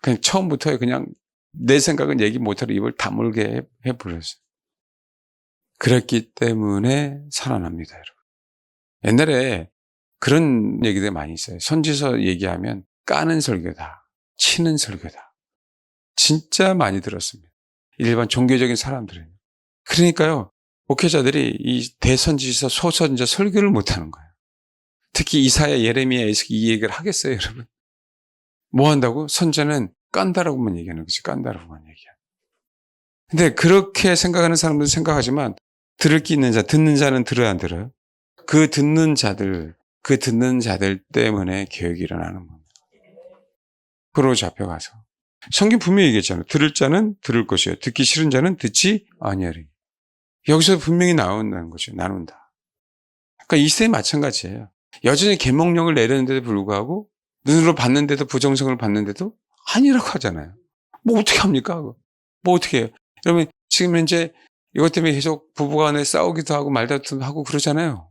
그냥 처음부터 그냥 내 생각은 얘기 못하러 입을 다물게 해버렸어요. 그랬기 때문에 살아납니다, 여러분. 옛날에 그런 얘기들 많이 있어요. 선지서 얘기하면 까는 설교다, 치는 설교다. 진짜 많이 들었습니다. 일반 종교적인 사람들은. 그러니까요, 목회자들이 이 대선지서, 소선지서 설교를 못하는 거예요. 특히 이사야, 예레미야, 에스겔 이 얘기를 하겠어요, 여러분? 뭐 한다고? 선자는 깐다라고만 얘기하는 거지, 깐다라고만 얘기하는. 근데 그렇게 생각하는 사람들은 생각하지만 들을 게 있는 자, 듣는 자는 들어야 안 들어요? 그 듣는 자들 때문에 개혁이 일어나는 겁니다. 프로 잡혀가서. 성경 분명히 얘기했잖아요. 들을 자는 들을 것이요. 듣기 싫은 자는 듣지 아니하리. 여기서 분명히 나온다는 거죠. 나눈다. 그러니까 이 시대에 마찬가지예요. 여전히 계명령을 내렸는데도 불구하고 눈으로 봤는데도 부정성을 봤는데도 아니라고 하잖아요. 뭐 어떻게 합니까? 뭐 어떻게 해요? 여러분 지금 현재 이것 때문에 계속 부부간에 싸우기도 하고 말다툼 하고 그러잖아요.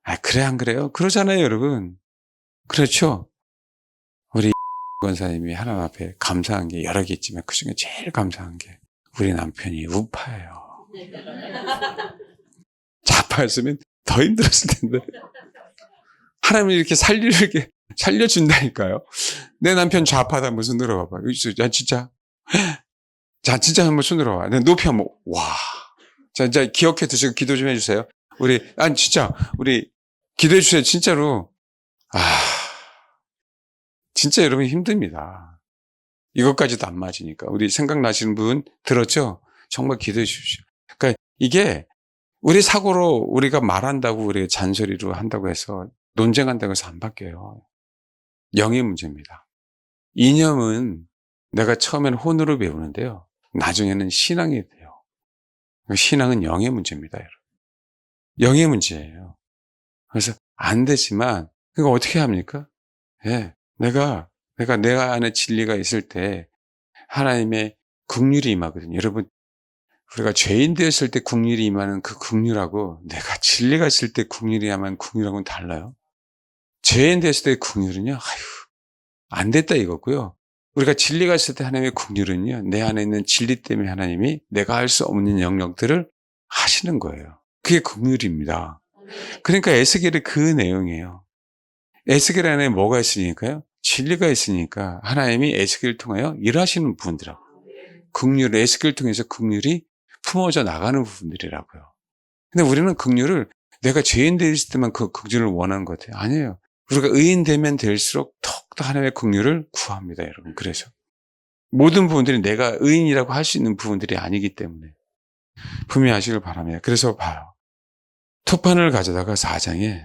아 그래 안 그래요? 그러잖아요 여러분. 그렇죠? 우리 권사님이 하나님 앞에 감사한 게 여러 개 있지만 그중에 제일 감사한 게 우리 남편이 우파예요. 좌파였으면 더 힘들었을 텐데. 하나님이 이렇게 살려준다니까요. 내 남편 좌파다 한번 손 들어봐봐. 야, 진짜. 자, 진짜 한번 손 들어봐. 내 높이 한번, 와. 자, 이제 기억해 두시고 기도 좀 해주세요. 진짜, 우리 기도해 주세요. 진짜로. 진짜 여러분 힘듭니다. 이것까지도 안 맞으니까. 우리 생각나시는 분 들었죠? 정말 기도해 주십시오. 그러니까 이게 우리 사고로 우리가 말한다고 우리가 잔소리로 한다고 해서 논쟁한다고 해서 안 바뀌어요. 영의 문제입니다. 이념은 내가 처음에는 혼으로 배우는데요. 나중에는 신앙이 돼요. 신앙은 영의 문제입니다, 여러분. 영의 문제예요. 그래서 안 되지만, 그거 어떻게 합니까? 예. 내가 내 안에 진리가 있을 때 하나님의 긍휼이 임하거든요. 여러분, 우리가 죄인 되었을 때 긍휼이 임하는 그 긍휼하고 내가 진리가 있을 때 긍휼이 임하는 긍휼하고는 달라요. 죄인 되었을 때 긍휼은요, 안 됐다 이거고요. 우리가 진리가 있을 때 하나님의 긍휼은요, 내 안에 있는 진리 때문에 하나님이 내가 할 수 없는 영역들을 하시는 거예요. 그게 긍휼입니다. 그러니까 에스겔이 그 내용이에요. 에스겔 안에 뭐가 있으니까요? 진리가 있으니까 하나님이 에스겔을 통하여 일하시는 부분들하고 긍휼을 에스겔을 통해서 긍휼이 품어져 나가는 부분들이라고요. 근데 우리는 긍휼을 내가 죄인 되었을 때만 그 긍휼을 원하는 것 같아요. 아니에요. 우리가 의인 되면 될수록 더욱더 하나님의 긍휼을 구합니다, 여러분. 그래서 모든 부분들이 내가 의인이라고 할 수 있는 부분들이 아니기 때문에 분명하시길 바랍니다. 그래서 봐요. 토판을 가져다가 4장에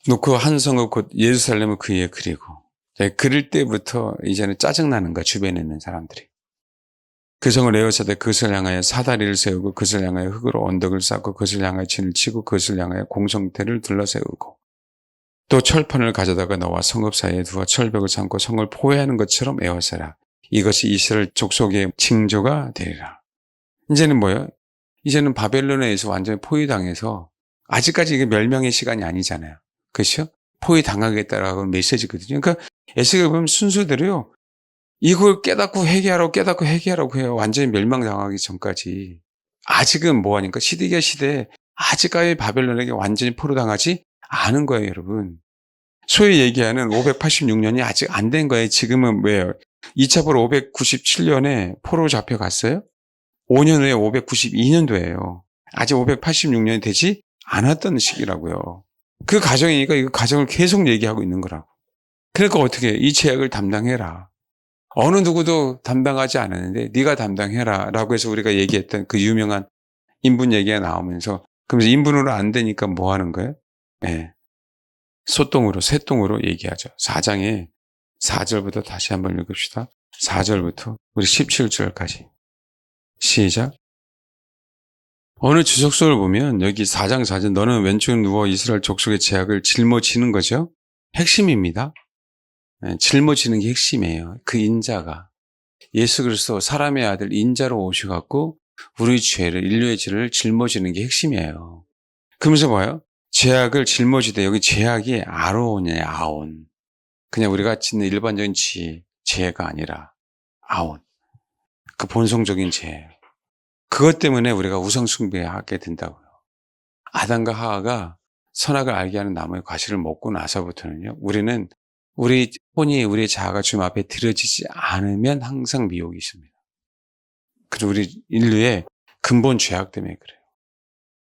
놓고 한 성읍 곧 예루살렘을 그 위에 그리고 그릴 때부터 이제는 짜증나는 거야, 주변에 있는 사람들이. 그 성을 에워싸되 그것을 향하여 사다리를 세우고 그것을 향하여 흙으로 언덕을 쌓고 그것을 향하여 진을 치고 그것을 향하여 공성대를 둘러세우고 또 철판을 가져다가 너와 성읍 사이에 두어 철벽을 삼고 성을 포위하는 것처럼 에워싸라. 이것이 이스라엘 족속의 징조가 되리라. 이제는 뭐예요? 이제는 바벨론에 의해서 완전히 포위당해서 아직까지 이게 멸망의 시간이 아니잖아요. 그렇죠? 포위당하겠다라고 메시지거든요. 그러니까 에스겔 보면 순서대로요. 이걸 깨닫고 회개하라고 해요. 완전히 멸망당하기 전까지. 아직은 뭐하니까 시드기야 시대에 아직까지 바벨론에게 완전히 포로당하지 않은 거예요, 여러분. 소위 얘기하는 586년이 아직 안 된 거예요. 지금은 왜요? 2차 포로 597년에 포로 잡혀갔어요? 5년 후에 592년도예요. 아직 586년이 되지 않았던 시기라고요. 그 과정이니까 이 과정을 계속 얘기하고 있는 거라고. 그러니까 어떻게 해? 이 제약을 담당해라. 어느 누구도 담당하지 않았는데 네가 담당해라 라고 해서 우리가 얘기했던 그 유명한 인분 얘기가 나오면서 그러면서 인분으로 안 되니까 뭐 하는 거예요? 네. 소똥으로 새똥으로 얘기하죠. 4장에 4절부터 다시 한번 읽읍시다. 4절부터 우리 17절까지 시작. 어느 주석서를 보면 여기 4장 4절 너는 왼쪽에 누워 이스라엘 족속의 제약을 짊어지는 거죠. 핵심입니다. 짊어지는 게 핵심이에요. 그 인자가 예수 그리스도 사람의 아들 인자로 오셔갖고 우리 죄를 인류의 죄를 짊어지는 게 핵심이에요. 그러면서 봐요. 제약을 짊어지되 여기 제약이 아론이에요. 아온. 그냥 우리가 짓는 일반적인 죄가 아니라 아온. 그 본성적인 죄예요. 그것 때문에 우리가 우상숭배하게 된다고요. 아담과 하와가 선악을 알게 하는 나무의 과실을 먹고 나서부터는요. 우리는 우리 혼이 우리 자아가 주님 앞에 드려지지 않으면 항상 미혹이 있습니다. 그리고 우리 인류의 근본 죄악 때문에 그래요.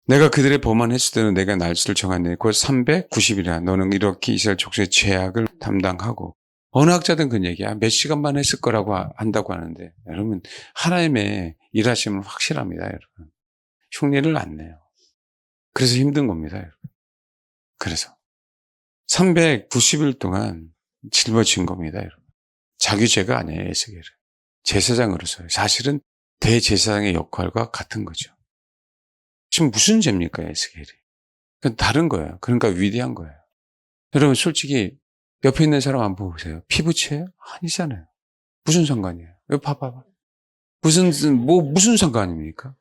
내가 그들의 범한 횟수대로 내가 날수를 정하네. 곧 390이라. 너는 이렇게 이스라엘 족속의 죄악을 담당하고. 어느 학자든 그 얘기야. 몇 시간만 했을 거라고 한다고 하는데 여러분 하나님의 일하심은 확실합니다. 여러분. 흉내를 안 내요. 그래서 힘든 겁니다. 여러분. 그래서 390일 동안 짊어진 겁니다. 여러분. 자기 죄가 아니에요. 에스겔은. 제사장으로서요. 사실은 대제사장의 역할과 같은 거죠. 지금 무슨 죄입니까? 에스겔이. 다른 거예요. 그러니까 위대한 거예요. 여러분 솔직히 옆에 있는 사람 안 보세요. 피부체예요? 아니잖아요. 무슨 상관이에요? 여기 봐봐. 무슨 상관입니까?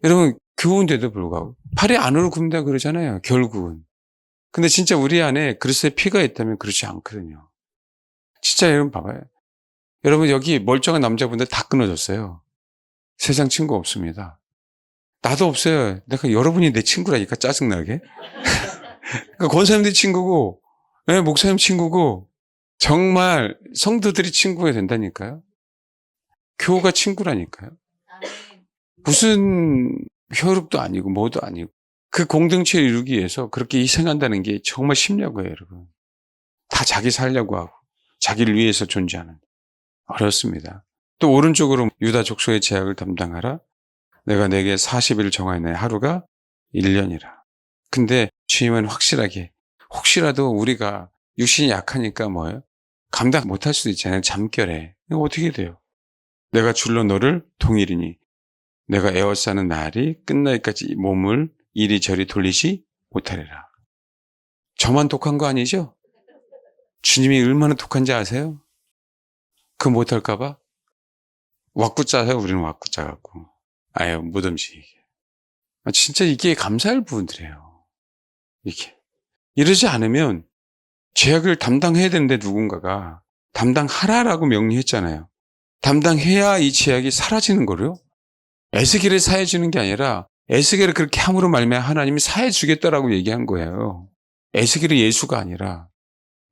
여러분 교훈데도 불구하고 팔이 안으로 굽는다 그러잖아요. 결국은. 근데 진짜 우리 안에 그리스도의 피가 있다면 그렇지 않거든요. 진짜 여러분 봐봐요. 여러분 여기 멀쩡한 남자분들 다 끊어졌어요. 세상 친구 없습니다. 나도 없어요. 내가 여러분이 내 친구라니까 짜증나게. 그러니까 권사님들이 친구고 목사님 친구고 정말 성도들이 친구가 된다니까요. 교우가 친구라니까요. 무슨 혈육도 아니고 뭐도 아니고 그 공동체를 이루기 위해서 그렇게 희생한다는 게 정말 쉽냐고요. 여러분. 다 자기 살려고 하고 자기를 위해서 존재하는 어렵습니다. 또 오른쪽으로 유다 족속의 제약을 담당하라. 내가 내게 40일을 정하였네. 하루가 1년이라. 근데 주님은 확실하게 혹시라도 우리가 육신이 약하니까 뭐예요? 감당 못할 수도 있잖아요. 잠결에. 이거 어떻게 돼요? 내가 줄로 너를 동일이니 내가 에워싸는 날이 끝나기까지 몸을 이리저리 돌리지 못하리라. 저만 독한 거 아니죠? 주님이 얼마나 독한지 아세요? 그거 못할까 봐? 왁구짜요. 우리는 왁구짜 갖고. 아유 못 움직이게. 진짜 이게 감사할 부분들이에요. 이게. 이러지 않으면 죄악을 담당해야 되는데 누군가가 담당하라라고 명령했잖아요. 담당해야 이 죄악이 사라지는 거로요. 에스겔을 사해주는 게 아니라 에스겔을 그렇게 함으로 말미암아 하나님이 사해주겠다라고 얘기한 거예요. 에스겔이 예수가 아니라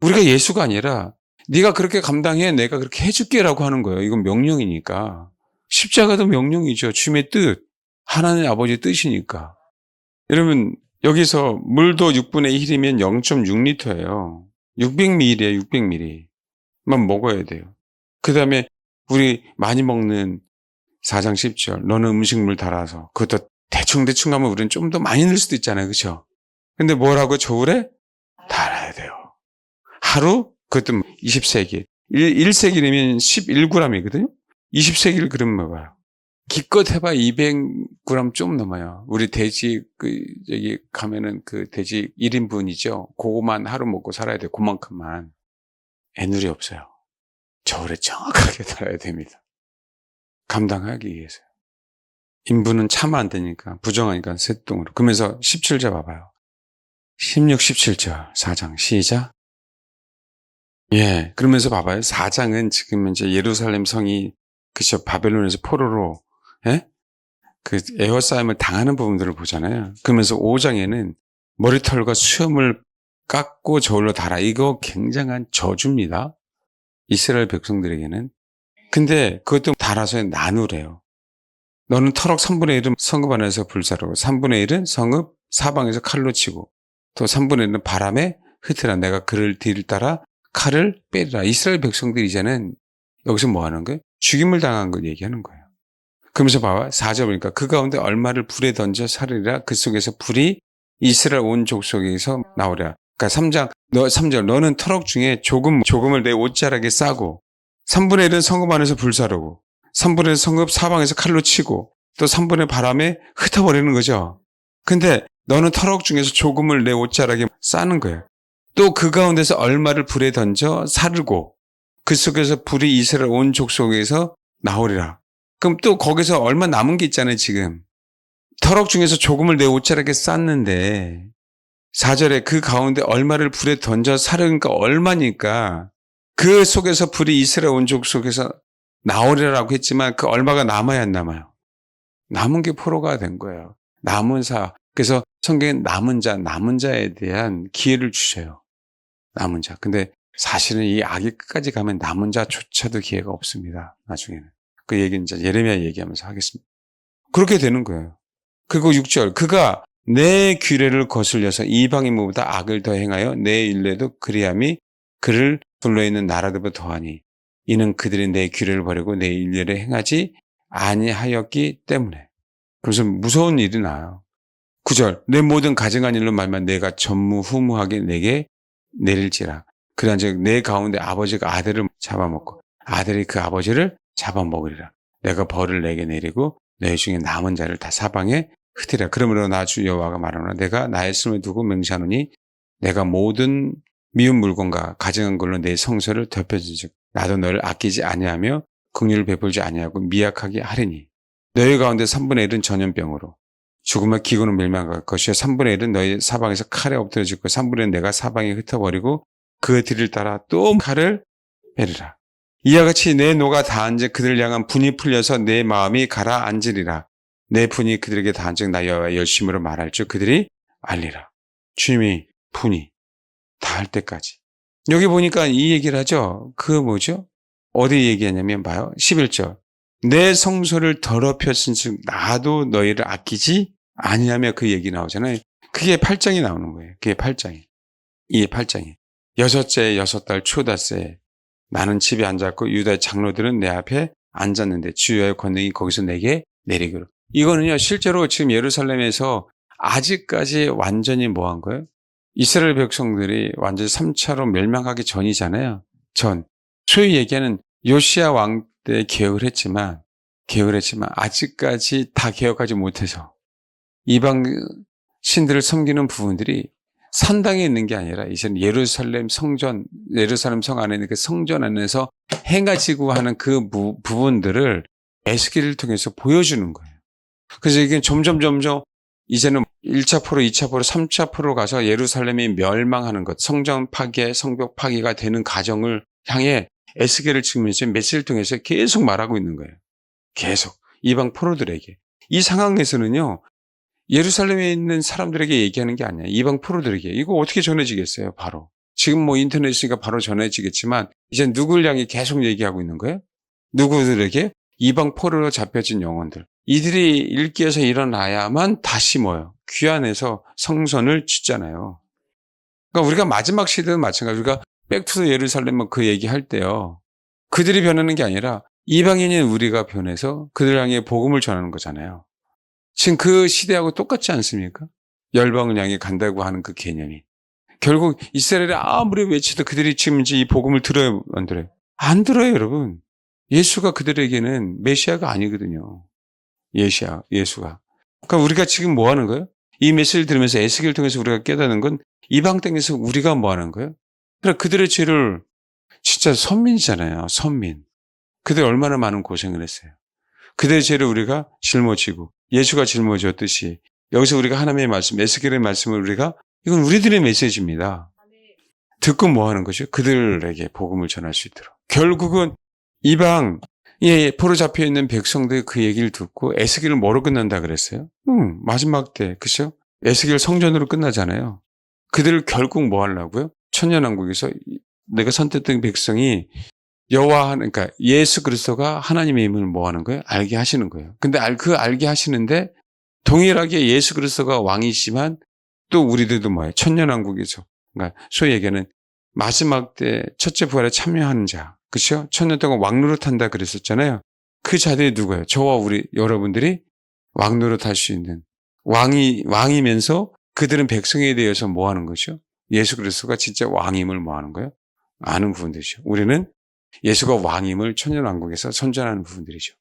우리가 예수가 아니라 네가 그렇게 감당해 내가 그렇게 해줄게라고 하는 거예요. 이건 명령이니까. 십자가도 명령이죠. 주님의 뜻. 하나님 아버지의 뜻이니까. 여러분 여기서 물도 6분의 1이면 0.6리터예요. 600ml예요. 600ml만 먹어야 돼요. 그 다음에 우리 많이 먹는 4장 10절 너는 음식물 달아서 그것도 대충 하면 우리는 좀 더 많이 넣을 수도 있잖아요. 그렇죠? 근데 뭐라고 저울에 달아야 돼요. 하루 그것도 20세기 1세기면 11g이거든요. 20세기를 그러면 봐요. 기껏 해봐 200g 좀 넘어요. 우리 돼지 여기 가면은 그 돼지 1인분이죠. 그거만 하루 먹고 살아야 돼요. 그만큼만. 애누리 없어요. 저울에 정확하게 달아야 됩니다. 감당하기 위해서요. 인분은 차면 안 되니까 부정하니까 쇠똥으로. 그러면서 17절 봐봐요. 16, 17절 4장 시작. 예, 그러면서 봐봐요. 4장은 지금 이제 예루살렘 성이 그죠 바벨론에서 포로로 그 에워싸임을 당하는 부분들을 보잖아요. 그러면서 5장에는 머리털과 수염을 깎고 저울로 달아. 이거 굉장한 저주입니다. 이스라엘 백성들에게는. 근데 그것도 달아서 나누래요. 너는 터럭 3분의 1은 성읍 안에서 불사르고 3분의 1은 성읍 사방에서 칼로 치고 또 3분의 1은 바람에 흩으라. 내가 그를 뒤를 따라 칼을 빼리라. 이스라엘 백성들이 이제는 여기서 뭐 하는 거예요? 죽임을 당한 걸 얘기하는 거예요. 그러면서 봐봐. 4절 보니까 그 가운데 얼마를 불에 던져 살으리라. 그 속에서 불이 이스라엘 온 족속에서 나오리라. 그러니까 3절 너는 터럭 중에 조금을 내 옷자락에 싸고 3분의 1은 성읍 안에서 불사르고 3분의 1 성읍 사방에서 칼로 치고 또 3분의 1 바람에 흩어버리는 거죠. 근데 너는 터럭 중에서 조금을 내 옷자락에 싸는 거예요. 또 그 가운데서 얼마를 불에 던져 사르고 그 속에서 불이 이스라엘 온 족속에서 나오리라. 그럼 또 거기서 얼마 남은 게 있잖아요, 지금. 터럭 중에서 조금을 내 옷자락에 쌌는데 4절에 그 가운데 얼마를 불에 던져 사르니까 얼마니까 그 속에서 불이 이스라엘 온 족속에서 나오리라고 했지만 그 얼마가 남아야 안 남아요? 남은 게 포로가 된 거예요. 남은 사. 그래서 성경엔 남은 자에 대한 기회를 주셔요. 남은 자. 근데 사실은 이 악이 끝까지 가면 남은 자조차도 기회가 없습니다. 나중에는. 그 얘기는 이제 예레미야 얘기하면서 하겠습니다. 그렇게 되는 거예요. 그리고 6절. 그가 내 규례를 거슬려서 이방인보다 악을 더 행하여 내 일례도 그리함이 그를 둘러있는 나라들보다 더하니 이는 그들이 내 규례를 버리고 내 일례를 행하지 아니하였기 때문에. 그래서 무서운 일이 나요. 9절. 내 모든 가증한 일로 말만 내가 전무후무하게 내게 내릴지라. 그러한즉 내 가운데 아버지가 아들을 잡아먹고 아들이 그 아버지를 잡아먹으리라. 내가 벌을 내게 내리고 너희 중에 남은 자를 다 사방에 흩으리라. 그러므로 나 주 여호와가 말하노라. 내가 나의 숨을 두고 맹세하노니 내가 모든 미운 물건과 가증한 걸로 내 성소를 덮여주즉 나도 너를 아끼지 아니하며 긍휼을 베풀지 아니하고 미약하게 하리니 너희 가운데 3분의 1은 전염병으로 죽음의 기근으로 멸망할 것이요 3분의 1은 너희 사방에서 칼에 엎드려 죽고 3분의 1은 내가 사방에 흩어버리고 그 뒤를 따라 또 칼을 빼리라. 이와 같이 내 노가 다한즉 그들을 향한 분이 풀려서 내 마음이 가라앉으리라. 내 분이 그들에게 다한즉 나 여호와의 열심으로 말할 줄 그들이 알리라. 주님이 분이 다할 때까지. 여기 보니까 이 얘기를 하죠. 그 뭐죠? 어디 얘기하냐면 봐요. 11절. 내 성소를 더럽혔은즉 나도 너희를 아끼지 아니하며 그 얘기 나오잖아요. 그게 8장이 나오는 거예요. 그게 8장이. 이게 8장이. 여섯째 6달 초닷새 나는 집에 앉았고 유다의 장로들은 내 앞에 앉았는데 주여의 권능이 거기서 내게 내리기로. 이거는요 실제로 지금 예루살렘에서 아직까지 완전히 뭐한 거예요? 이스라엘 백성들이 완전히 3차로 멸망하기 전이잖아요. 소위 얘기하는 요시야 왕 때 개혁을 했지만 아직까지 다 개혁하지 못해서 이방 신들을 섬기는 부분들이 산당에 있는 게 아니라 이제는 예루살렘 성 안에 있는 그 성전 안에서 행하지고 하는 그 부분들을 에스겔을 통해서 보여주는 거예요. 그래서 이게 점점 이제는 1차 포로, 2차 포로, 3차 포로 가서 예루살렘이 멸망하는 것, 성전 파괴, 성벽 파괴가 되는 과정을 향해 에스겔을 찍으면서 메시지를 통해서 계속 말하고 있는 거예요. 계속 이방 포로들에게. 이 상황에서는요. 예루살렘에 있는 사람들에게 얘기하는 게 아니에요. 이방 포로들에게. 이거 어떻게 전해지겠어요? 바로. 지금 뭐 인터넷이니까 바로 전해지겠지만 이제 누굴 향해 계속 얘기하고 있는 거예요? 누구들에게? 이방 포로로 잡혀진 영혼들. 이들이 일기에서 일어나야만 다시 뭐예요? 귀환해서 성전을 짓잖아요. 그러니까 우리가 마지막 시대는 마찬가지로 우리가 백투더 예루살렘 그 얘기할 때요. 그들이 변하는 게 아니라 이방인인 우리가 변해서 그들 향해 복음을 전하는 거잖아요. 지금 그 시대하고 똑같지 않습니까? 열방을 향해 간다고 하는 그 개념이. 결국 이스라엘이 아무리 외쳐도 그들이 지금 이제 이 복음을 들어요, 안 들어요? 안 들어요, 여러분. 예수가 그들에게는 메시아가 아니거든요. 예수가. 그러니까 우리가 지금 뭐 하는 거예요? 이 메시지를 들으면서 에스겔을 통해서 우리가 깨닫는 건 이방 땅에서 우리가 뭐 하는 거예요? 그러니까 그들의 죄를 진짜 선민이잖아요. 선민. 그들 얼마나 많은 고생을 했어요. 그들의 죄를 우리가 짊어지고 예수가 짊어졌듯이 여기서 우리가 하나님의 말씀, 에스겔의 말씀을 우리가 이건 우리들의 메시지입니다. 듣고 뭐 하는 것이요? 그들에게 복음을 전할 수 있도록. 결국은 이방 포로 잡혀 있는 백성들이 그 얘기를 듣고 에스겔을 뭐로 끝난다 그랬어요? 마지막 때, 그죠? 에스겔 성전으로 끝나잖아요. 그들을 결국 뭐 하려고요? 천년왕국에서 내가 선택된 백성이 그러니까 예수 그리스도가 하나님의 힘을 뭐 하는 거예요? 알게 하시는 거예요. 근데 알게 하시는데 동일하게 예수 그리스도가 왕이지만 또 우리들도 뭐예요? 천년왕국이죠. 그러니까 소위 얘기하는 마지막 때 첫째 부활에 참여하는 자, 그렇죠? 1000년 동안 왕노릇한다 그랬었잖아요. 그 자들이 누구예요? 저와 우리 여러분들이 왕노릇할 수 있는 왕이면서 그들은 백성에 대해서 뭐 하는 거죠? 예수 그리스도가 진짜 왕임을 뭐 하는 거예요? 아는 부분들이죠. 우리는 예수가 왕임을 천년왕국에서 선전하는 부분들이죠.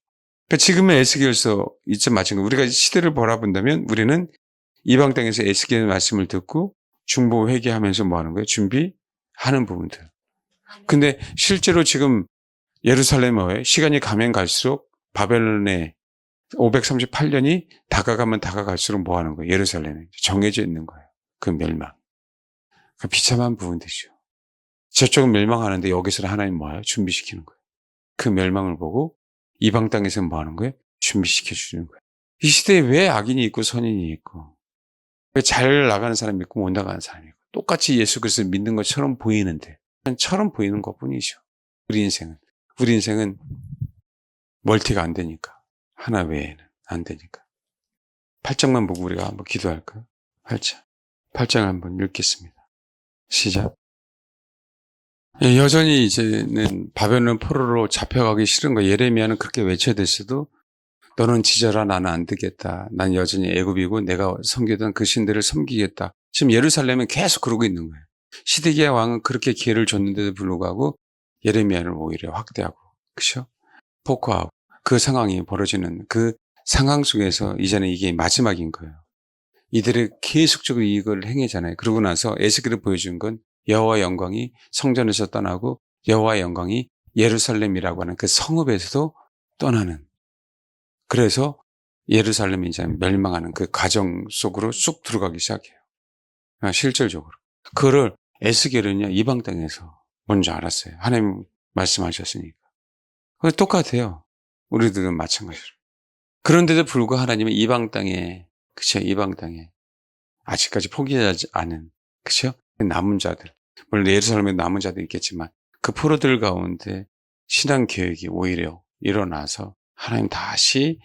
그러니까 지금의 에스겔서 이점 마찬가지. 우리가 시대를 바라본다면 우리는 이방 땅에서 에스겔의 말씀을 듣고 중보 회개하면서 뭐 하는 거예요? 준비하는 부분들. 근데 실제로 지금 예루살렘에 시간이 가면 갈수록 바벨론의 538년이 다가가면 다가갈수록 뭐 하는 거예요? 예루살렘에 정해져 있는 거예요. 그 멸망. 그 비참한 부분들이죠. 저쪽은 멸망하는데 여기서는 하나님 뭐예요? 준비시키는 거예요. 그 멸망을 보고 이방 땅에서는 뭐 하는 거예요? 준비시켜 주는 거예요. 이 시대에 왜 악인이 있고 선인이 있고 왜 잘 나가는 사람이 있고 못 나가는 사람이 있고 똑같이 예수 그리스도를 믿는 것처럼 보이는데 처럼 보이는 것뿐이죠. 우리 인생은 멀티가 안 되니까 하나 외에는 안 되니까 8장만 보고 우리가 한번 기도할까요? 8장을 한번 읽겠습니다. 시작. 여전히 이제는 바벨론 포로로 잡혀가기 싫은 거 예레미야는 그렇게 외쳐댔어도 너는 지져라 나는 안 되겠다. 난 여전히 애굽이고 내가 섬기던 그 신들을 섬기겠다. 지금 예루살렘은 계속 그러고 있는 거예요. 시드기야 왕은 그렇게 기회를 줬는데도 불구하고 예레미야를 오히려 확대하고 그렇죠? 포커하고 그 상황이 벌어지는 그 상황 속에서 이제는 이게 마지막인 거예요. 이들이 계속적으로 이걸 행하잖아요. 그러고 나서 에스겔을 보여준 건 여호와의 영광이 성전에서 떠나고 여호와의 영광이 예루살렘이라고 하는 그 성읍에서도 떠나는 그래서 예루살렘이 이제 멸망하는 그 과정 속으로 쑥 들어가기 시작해요. 실질적으로. 그거를 에스겔은요, 이방 땅에서 먼저 알았어요. 하나님 말씀하셨으니까. 똑같아요. 우리들은 마찬가지로. 그런데도 불구하고 하나님은 이방 땅에, 그쵸? 이방 땅에. 아직까지 포기하지 않은, 그쵸? 남은 자들. 물론 예루살렘에 남은 자도 있겠지만 그 포로들 가운데 신앙 교육이 오히려 일어나서 하나님 다시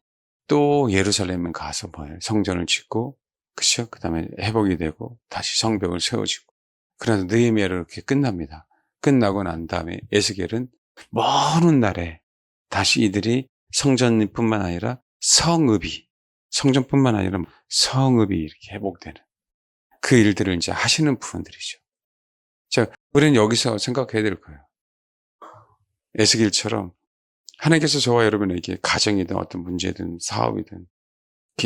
또 예루살렘에 가서 뭐예요? 성전을 짓고, 그쵸? 그 다음에 회복이 되고, 다시 성벽을 세워지고. 그래서 느헤미야로 이렇게 끝납니다. 끝나고 난 다음에 에스겔은 먼 훗날에 다시 이들이 성전뿐만 아니라 성전뿐만 아니라 성읍이 이렇게 회복되는 그 일들을 이제 하시는 부분들이죠. 자, 우리는 여기서 생각해야 될 거예요. 에스겔처럼 하나님께서 저와 여러분에게 가정이든 어떤 문제든 사업이든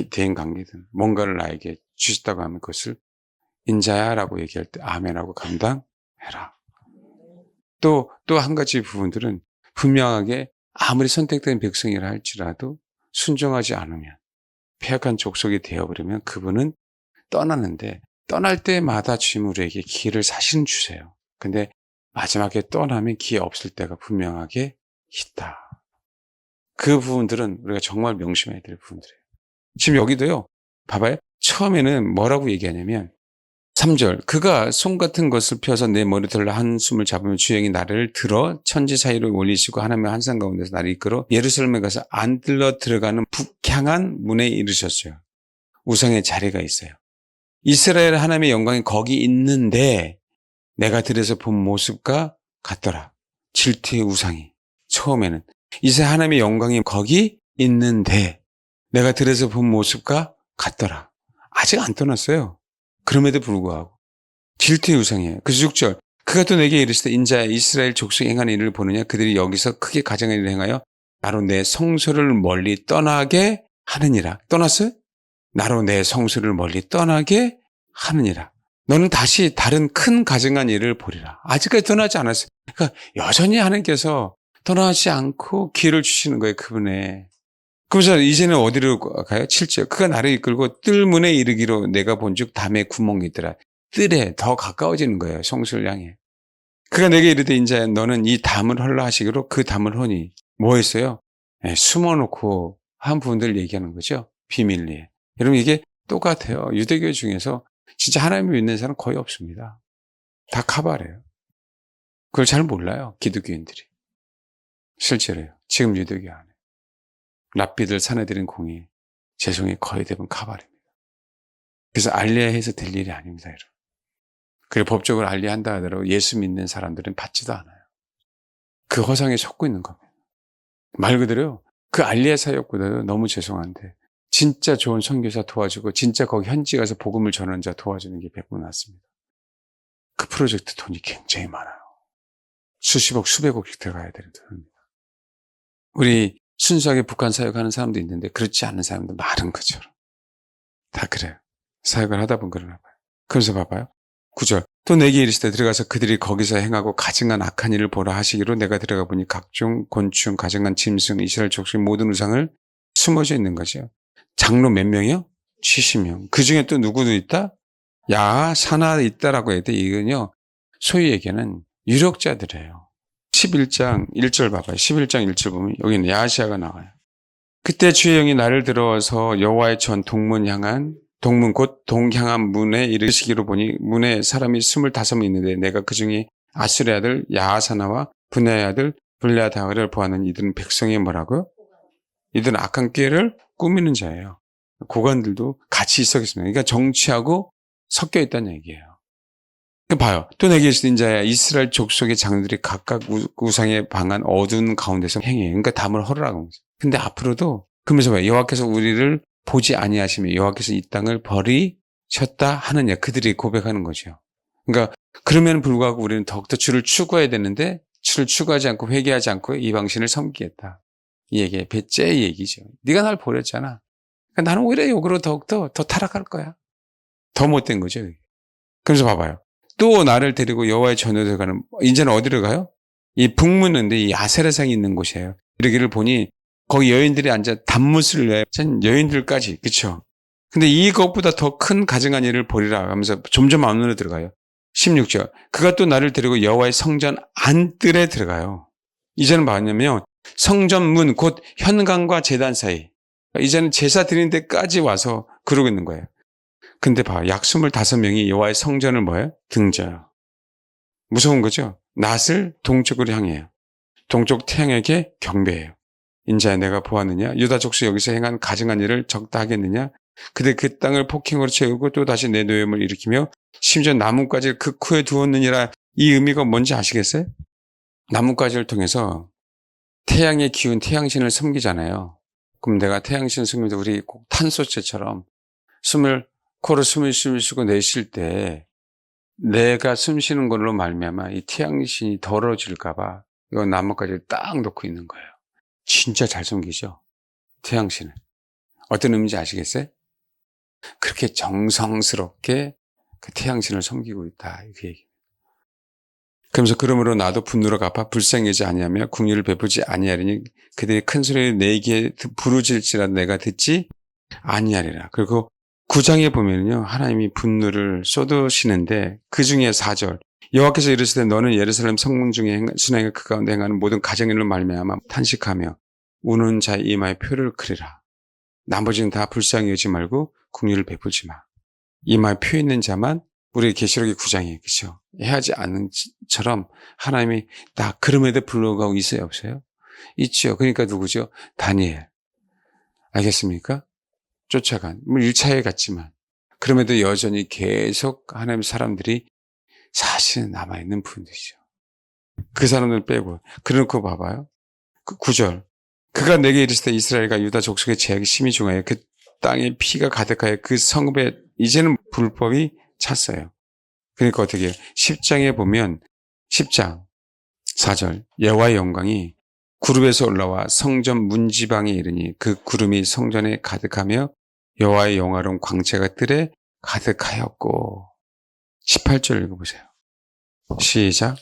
대인관계든 뭔가를 나에게 주셨다고 하면 그것을 인자야 라고 얘기할 때 아멘하고 감당해라. 또 한 가지 부분들은 분명하게 아무리 선택된 백성이라 할지라도 순종하지 않으면 패역한 족속이 되어버리면 그분은 떠나는데 떠날 때마다 주님 우리에게 기회를 사실은 주세요. 근데 마지막에 떠나면 기회 없을 때가 분명하게 있다. 그 부분들은 우리가 정말 명심해야 될 부분들이에요. 지금 여기도요. 봐봐요. 처음에는 뭐라고 얘기하냐면 3절 그가 송 같은 것을 펴서 내 머리털로 한숨을 잡으면 주영이 나를 들어 천지 사이로 올리시고 하나님의 한산 가운데서 나를 이끌어 예루살렘에 가서 안 들러 들어가는 북향한 문에 이르셨어요. 우상의 자리가 있어요. 이스라엘 하나님의 영광이 거기 있는데 내가 들에서 본 모습과 같더라. 질투의 우상이 처음에는 이스라엘 하나님의 영광이 거기 있는데 내가 들에서 본 모습과 같더라. 아직 안 떠났어요. 그럼에도 불구하고 질투의 우상이에요. 그래서 6절 그가 또 내게 이르시되 인자야 이스라엘 족속이 행한 일을 보느냐 그들이 여기서 크게 가증한 일을 행하여 나로 내 성소를 멀리 떠나게 하느니라. 떠났어요? 나로 내 성소를 멀리 떠나게 하느니라. 너는 다시 다른 큰 가증한 일을 보리라. 아직까지 떠나지 않았어요. 그러니까 여전히 하나님께서 떠나지 않고 기회를 주시는 거예요. 그분의. 그래서 이제는 어디로 가요? 7절 그가 나를 이끌고 뜰문에 이르기로 내가 본즉 담에 구멍이 있더라. 뜰에 더 가까워지는 거예요. 성소를 향해. 그가 내게 이르되 인자야 너는 이 담을 헐라 하시기로 그 담을 허니 뭐 했어요? 숨어놓고 한 부분들 얘기하는 거죠. 비밀리에. 여러분 이게 똑같아요. 유대교 중에서 진짜 하나님을 믿는 사람 거의 없습니다. 다 카바래요. 그걸 잘 몰라요. 기독교인들이. 실제로요. 지금 유대교 안에. 랍비들 사내들인 공이 재송이 거의 대부분 카바입니다. 그래서 알려야 해서 될 일이 아닙니다. 여러분. 그리고 법적으로 알리한다 하더라도 예수 믿는 사람들은 받지도 않아요. 그 허상에 속고 있는 겁니다. 말 그대로 그 알리의 사역보다도 너무 죄송한데 진짜 좋은 선교사 도와주고 진짜 거기 현지 가서 복음을 전하는 자 도와주는 게 100분 낫습니다. 그 프로젝트 돈이 굉장히 많아요. 수십억, 수백억씩 들어가야 되는 돈입니다. 우리 순수하게 북한 사역하는 사람도 있는데 그렇지 않은 사람도 많은 것처럼. 다 그래요. 사역을 하다 보면 그러나 봐요. 그래서 봐봐요. 9절. 또 내게 이르시되 들어가서 그들이 거기서 행하고 가증한 악한 일을 보라 하시기로 내가 들어가 보니 각종 곤충, 가증한 짐승, 이스라엘 족속의 모든 우상을 숨어져 있는 거죠. 장로 몇 명이요? 70명. 그 중에 또 누구도 있다? 야사나 있다라고 해야 돼. 이건요. 소위 얘기하는 유력자들이에요. 11장 1절 봐봐요. 11장 1절 보면 여기는 야시아가 나와요. 그때 주의 영이 나를 들어서 여호와의 전 동문 향한 동문 곧 동향한 문에 이르시기로 보니 문에 사람이 25명 있는데 내가 그 중에 아수르의 아들 야하사나와 분야의 아들 블레아다를 보았는 이들은 백성이 뭐라고요? 이들은 악한 꾀를 꾸미는 자예요. 고관들도 같이 있었겠습니다. 그러니까 정치하고 섞여 있다는 얘기예요. 봐요. 또 내게 있는 자야 이스라엘 족속의 장들이 각각 우상에 방한 어두운 가운데서 행해요. 그러니까 담을 헐으라고. 근데 앞으로도 그러면서 봐요. 여호와께서 우리를 보지 아니하시며 여호와께서 이 땅을 버리셨다 하느냐. 그들이 고백하는 거죠. 그러니까 그러면 불구하고 우리는 더욱더 주를 추구해야 되는데 주를 추구하지 않고 회개하지 않고 이방신을 섬기겠다. 이 얘기에 배째의 얘기죠. 네가 날 버렸잖아. 그러니까 나는 오히려 욕으로 더욱더 더 타락할 거야. 더 못된 거죠. 그래서 봐봐요. 또 나를 데리고 여호와의 전으로 가는 이제는 어디로 가요? 이 북문인데 이 아세라상이 있는 곳이에요. 이러기를 보니 거기 여인들이 앉아 단무스를 내 여인들까지 그렇죠. 근데 이것보다 더 큰 가증한 일을 벌이라 하면서 점점 안으로 들어가요. 16절 그가 또 나를 데리고 여호와의 성전 안뜰에 들어가요. 이제는 뭐냐면 성전 문 곧 현관과 제단 사이 이제는 제사 드리는 데까지 와서 그러고 있는 거예요. 근데 봐, 약 25명이 여호와의 성전을 뭐예요? 등져요. 무서운 거죠? 낫을 동쪽으로 향해요. 동쪽 태양에게 경배해요. 인자야 내가 보았느냐? 유다 족속 여기서 행한 가증한 일을 적다 하겠느냐? 그대 그 땅을 폭행으로 채우고 또 다시 내 노염을 일으키며 심지어 나뭇가지를 그 코에 두었느니라. 이 의미가 뭔지 아시겠어요? 나뭇가지를 통해서 태양의 기운, 태양신을 섬기잖아요. 그럼 내가 태양신을 섬기면서 우리 꼭 탄소체처럼 코로 숨을 쉬고 내쉴 때 내가 숨 쉬는 걸로 말미암아 이 태양신이 더러워질까 봐 이거 나뭇가지를 딱 놓고 있는 거예요. 진짜 잘 섬기죠? 태양신을. 어떤 의미인지 아시겠어요? 그렇게 정성스럽게 그 태양신을 섬기고 있다. 그 얘기. 그러면서 그러므로 나도 분노로 갚아 불쌍하지 아니하며 궁유를 베푸지 아니하리니 그들이 큰 소리를 내게 부르질지라도 내가 듣지 아니하리라. 그리고 9장에 보면요. 하나님이 분노를 쏟으시는데 그 중에 4절 여호와께서 이르시되 너는 예루살렘 성문 중에 순행을 그 가운데 행하는 모든 가정일로 말미암아 탄식하며 우는 자의 이마에 표를 그리라. 나머지는 다 불쌍히 여기지 말고 긍휼을 베풀지 마. 이마에 표 있는 자만 우리 계시록의 9장에 그렇죠. 해하지 않는 처럼 하나님이 다 그럼에도 불구하고 있어요 없어요? 있죠. 그러니까 누구죠? 다니엘. 알겠습니까? 쫓아간 1차에 갔지만 그럼에도 여전히 계속 하나님 사람들이 사실은 남아있는 분들이죠. 그 사람들 빼고 그래놓고 봐봐요. 9절 그가 내게 이르시되 이스라엘과 유다 족속의 죄악이 심히 중하여 그 땅에 피가 가득하여 그 성읍에 이제는 불법이 찼어요. 그러니까 어떻게 해요? 10장에 보면 10장 4절 여호와의 영광이 구름에서 올라와 성전 문지방에 이르니 그 구름이 성전에 가득하며 여호와의 영화로운 광채가 뜰에 가득하였고 18절 읽어보세요. 시작.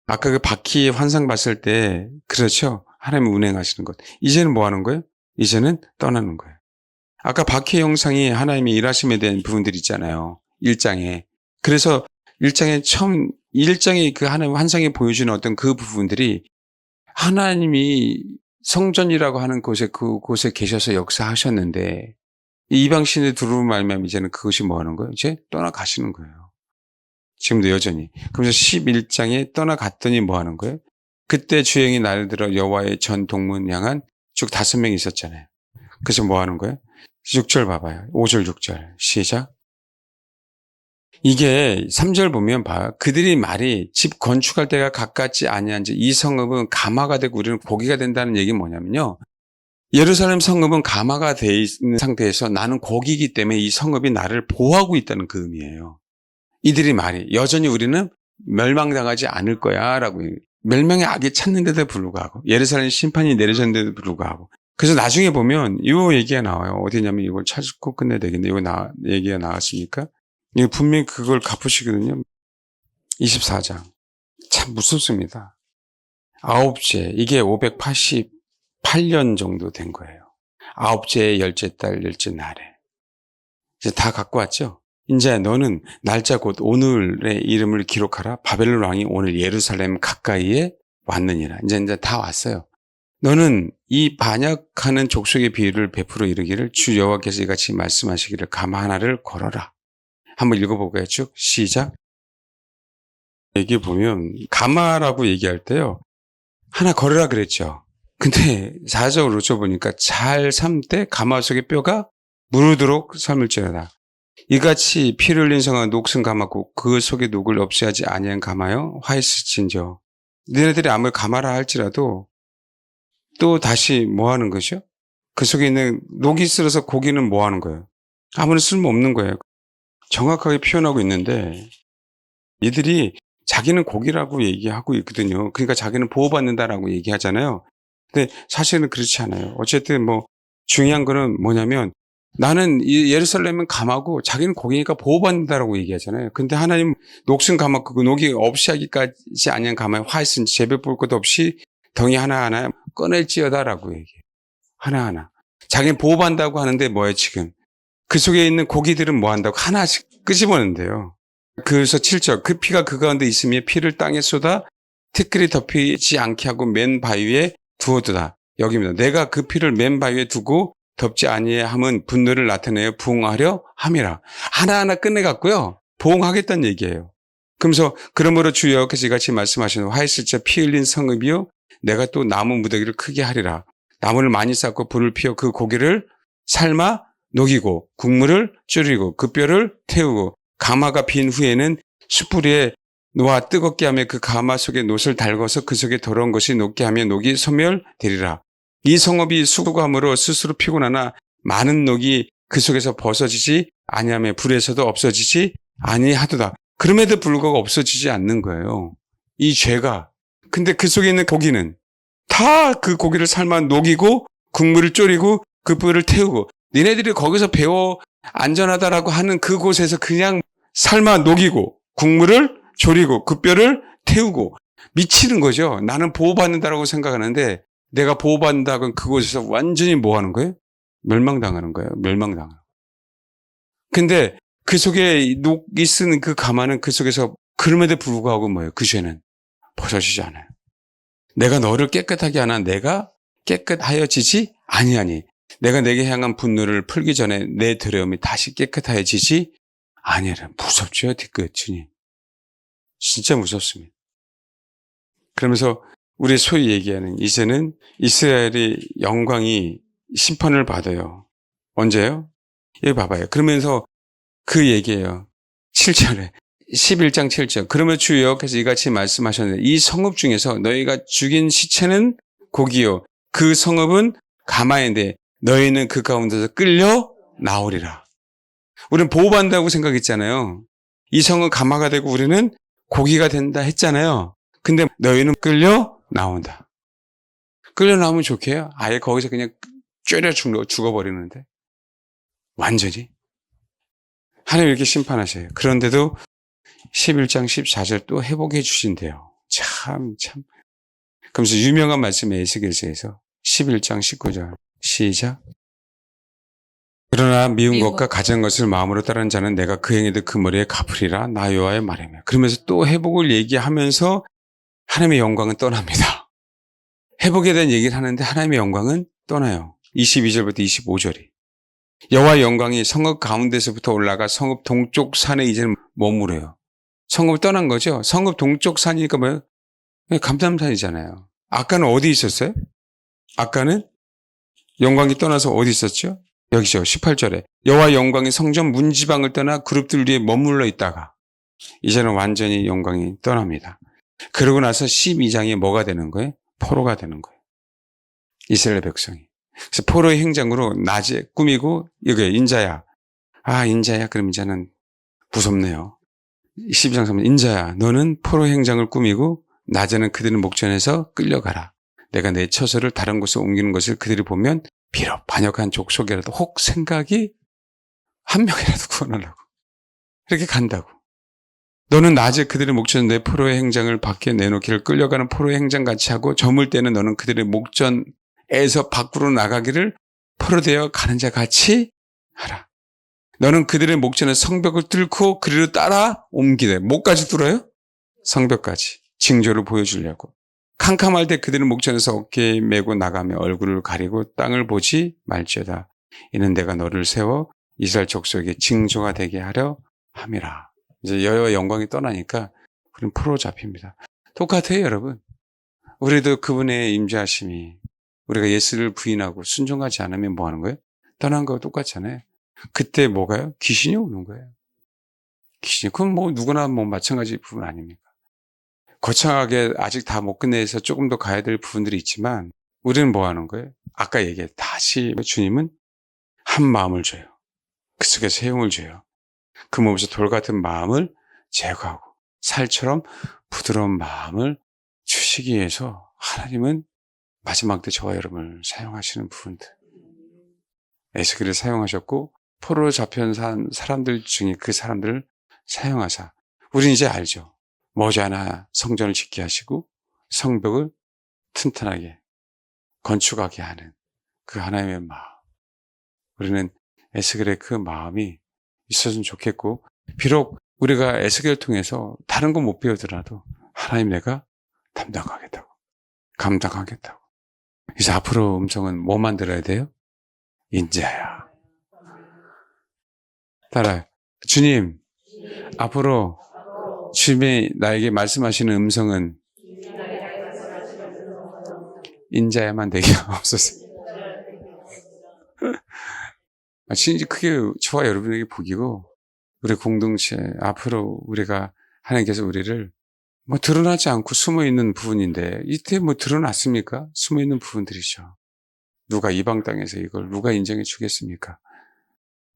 아까 그 바퀴 환상 봤을 때 그렇죠. 하나님 운행하시는 것. 이제는 뭐 하는 거예요? 이제는 떠나는 거예요. 아까 바퀴 형상이 하나님이 일하심에 대한 부분들이 있잖아요. 1장에. 그래서 1장에 그 하나님 환상이 보여주는 어떤 그 부분들이 하나님이 성전이라고 하는 그곳에 계셔서 역사하셨는데 이방신에 들어오는 말미암아 이제는 그것이 뭐 하는 거예요? 이제 떠나가시는 거예요. 지금도 여전히. 그래서 11장에 떠나갔더니 뭐 하는 거예요? 그때 주행이 나를 들어 여호와의 전 동문 향한 쭉 5명이 있었잖아요. 그래서 뭐 하는 거예요? 6절 봐봐요. 5절 6절 시작. 이게 3절 보면 봐요. 그들이 말이 집 건축할 때가 가깝지 아니한지 이 성읍은 가마가 되고 우리는 고기가 된다는 얘기는 뭐냐면요. 예루살렘 성읍은 가마가 돼 있는 상태에서 나는 고기이기 때문에 이 성읍이 나를 보호하고 있다는 그 의미예요. 이들이 말이 여전히 우리는 멸망당하지 않을 거야 라고 멸망의 악이 찾는데도 불구하고 예루살렘 심판이 내려졌는데도 불구하고 그래서 나중에 보면 이 얘기가 나와요. 어디냐면 이걸 찾고 끝내야 되겠네. 이거 얘기가 나왔으니까 이거 분명히 그걸 갚으시거든요. 24장 참 무섭습니다. 아홉째 이게 588년 정도 된 거예요. 아홉째 열째 달 열째 날에 이제 다 갖고 왔죠. 이제 너는 날짜 곧 오늘의 이름을 기록하라. 바벨론 왕이 오늘 예루살렘 가까이에 왔느니라. 이제 다 왔어요. 너는 이 반역하는 족속의 비유를 베풀어 이르기를 주 여호와께서 이같이 말씀하시기를 가마 하나를 걸어라. 한번 읽어볼까요? 쭉 시작. 여기 보면 가마라고 얘기할 때요. 하나 걸으라 그랬죠. 근데 사적으로 쫓아보니까 잘 삶때 가마 속의 뼈가 무르도록 삶을지어다. 이같이 피를 흘린 성은 녹슨 가마고 그 속에 녹을 없애하지 아니한 가마여 화했을진저. 너네들이 아무리 가마라 할지라도 또 다시 뭐 하는 것이요? 그 속에 있는 녹이 쓸어서 고기는 뭐 하는 거예요? 아무런 쓸모없는 거예요. 정확하게 표현하고 있는데 이들이 자기는 고기라고 얘기하고 있거든요. 그러니까 자기는 보호받는다라고 얘기하잖아요. 근데 사실은 그렇지 않아요. 어쨌든 뭐 중요한 거는 뭐냐면 나는 이 예루살렘은 가마고 자기는 고기니까 보호받는다라고 얘기하잖아요. 근데 하나님 녹슨 가마 그 녹이 없이 하기까지 아니한 가마에 화했은지 재배 볼 것 없이 덩이 하나하나 꺼낼지어다라고 얘기해요. 하나하나. 자기는 보호받는다고 하는데 뭐예요 지금. 그 속에 있는 고기들은 뭐 한다고 하나씩 끄집어낸대요. 그래서 7절 그 피가 그 가운데 있으며 피를 땅에 쏟아 티끌이 덮이지 않게 하고 맨 바위에 두어두다. 여기입니다. 내가 그 피를 맨 바위에 두고 덮지 아니함은 분노를 나타내어 부응하려 함이라. 하나하나 끝내갖고요. 보응하겠다는 얘기예요. 그러면서 그러므로 주 여호와께서 이같이 말씀하시는 화했을자 피 흘린 성읍이요 내가 또 나무 무더기를 크게 하리라. 나무를 많이 쌓고 불을 피워 그 고기를 삶아 녹이고 국물을 줄이고 그 뼈를 태우고 가마가 빈 후에는 숯불에 놓아 뜨겁게 하며 그 가마 속에 놋을 달궈서 그 속에 더러운 것이 녹게 하며 녹이 소멸되리라. 이 성읍이 수고함으로 스스로 피곤하나 많은 녹이 그 속에서 벗어지지 아니하며 불에서도 없어지지 아니하도다. 그럼에도 불구하고 없어지지 않는 거예요. 이 죄가. 근데 그 속에 있는 고기는 다 그 고기를 삶아 녹이고 국물을 졸이고 그 뼈를 태우고 니네들이 거기서 배워 안전하다라고 하는 그곳에서 그냥 삶아 녹이고 국물을 졸이고 그 뼈를 태우고 미치는 거죠. 나는 보호받는다라고 생각하는데 내가 보호받는다고 그곳에서 완전히 뭐 하는 거예요? 멸망당하는 거예요. 멸망당하는 거예요. 근데 그 속에 녹이 쓰는 그 가마는 그 속에서 그럼에도 불구하고 뭐예요? 그 죄는 벗어지지 않아요. 내가 너를 깨끗하게 하나 내가 깨끗하여지지 아니하니 내가 내게 향한 분노를 풀기 전에 내 두려움이 다시 깨끗하여지지 아니하라. 무섭죠, 뒤끝 주님. 진짜 무섭습니다. 그러면서 우리 소위 얘기하는 이제는 이스라엘의 영광이 심판을 받아요. 언제요? 여기 봐봐요. 그러면서 그 얘기예요. 7절에 11장 7절. 그러면 주 여호와께서 이같이 말씀하셨는데 이 성읍 중에서 너희가 죽인 시체는 고기요 그 성읍은 가마인데 너희는 그 가운데서 끌려 나오리라. 우리는 보호받는다고 생각했잖아요. 이 성은 가마가 되고 우리는 고기가 된다 했잖아요. 근데 너희는 끌려 나온다. 끌려 나오면 좋게요. 아예 거기서 그냥 쬐려 죽어버리는데. 완전히. 하나님 이렇게 심판하셔요. 그런데도 11장 14절 또 회복해 주신대요. 참. 그러면서 유명한 말씀이 에스겔서에서 11장 19절 시작. 그러나 미운 것과 가진 것을 마음으로 따르는 자는 내가 그 행위도 그 머리에 갚으리라 나 여호와의 말이며. 그러면서 또 회복을 얘기하면서 하나님의 영광은 떠납니다. 회복에 대한 얘기를 하는데 하나님의 영광은 떠나요. 22절부터 25절이. 여호와의 영광이 성읍 가운데서부터 올라가 성읍 동쪽 산에 이제는 머무래요. 성읍을 떠난 거죠. 성읍 동쪽 산이니까 뭐예요? 감람산이잖아요. 아까는 어디 있었어요? 아까는 영광이 떠나서 어디 있었죠? 여기죠. 18절에 여호와 영광이 성전 문지방을 떠나 그룹들 위에 머물러 있다가 이제는 완전히 영광이 떠납니다. 그러고 나서 12장이 뭐가 되는 거예요? 포로가 되는 거예요. 이스라엘 백성이. 그래서 포로의 행장으로 낮에 꾸미고 이게 인자야. 아, 인자야. 그럼 이제는 무섭네요. 12장 3절 인자야. 너는 포로의 행장을 꾸미고 낮에는 그들의 목전에서 끌려가라. 내가 내 처소를 다른 곳에 옮기는 것을 그들이 보면 비록 반역한 족속이라도 혹 생각이 한 명이라도 구원하려고 이렇게 간다고. 너는 낮에 그들의 목전에 내 포로의 행장을 밖에 내놓기를 끌려가는 포로의 행장같이 하고 저물 때는 너는 그들의 목전에서 밖으로 나가기를 포로되어 가는 자 같이 하라. 너는 그들의 목전에 성벽을 뚫고 그리로 따라 옮기되 뭐까지 뚫어요? 성벽까지. 징조를 보여주려고. 캄캄할 때 그들은 목전에서 어깨에 메고 나가며 얼굴을 가리고 땅을 보지 말지어다. 이는 내가 너를 세워 이스라엘 족속의 징조가 되게 하려 함이라. 이제 여호와 영광이 떠나니까 우리는 포로 잡힙니다. 똑같아요, 여러분. 우리도 그분의 임재하심이 우리가 예수를 부인하고 순종하지 않으면 뭐 하는 거예요? 떠난 거와 똑같잖아요. 그때 뭐가요? 귀신이 오는 거예요. 귀신이. 그건 뭐 누구나 뭐 마찬가지 부분 아닙니까? 거창하게 아직 다 못 끝내서 조금 더 가야 될 부분들이 있지만 우리는 뭐 하는 거예요? 아까 얘기해. 다시 주님은 한 마음을 줘요. 그 속에서 해용을 줘요. 그 몸에서 돌 같은 마음을 제거하고 살처럼 부드러운 마음을 주시기 위해서 하나님은 마지막 때 저와 여러분을 사용하시는 부분들. 에스겔을 사용하셨고 포로로 잡혀간 사람들 중에 그 사람들을 사용하사 우리는 이제 알죠. 머지않아 성전을 짓게 하시고 성벽을 튼튼하게 건축하게 하는 그 하나님의 마음. 우리는 에스겔의 그 마음이 있었으면 좋겠고 비록 우리가 에스겔을 통해서 다른 거 못 배우더라도 하나님 내가 담당하겠다고. 감당하겠다고. 그래서 앞으로 음성은 뭐 만들어야 돼요? 인자야. 따라요. 주님, 앞으로 주님이 나에게 말씀하시는 음성은 인자야만 되게 없었어요. 진짜 그게 저와 여러분에게 복이고 우리 공동체 앞으로 우리가 하나님께서 우리를 뭐 드러나지 않고 숨어있는 부분인데 이때 뭐 드러났습니까? 숨어있는 부분들이죠. 누가 이방 땅에서 이걸 누가 인정해 주겠습니까?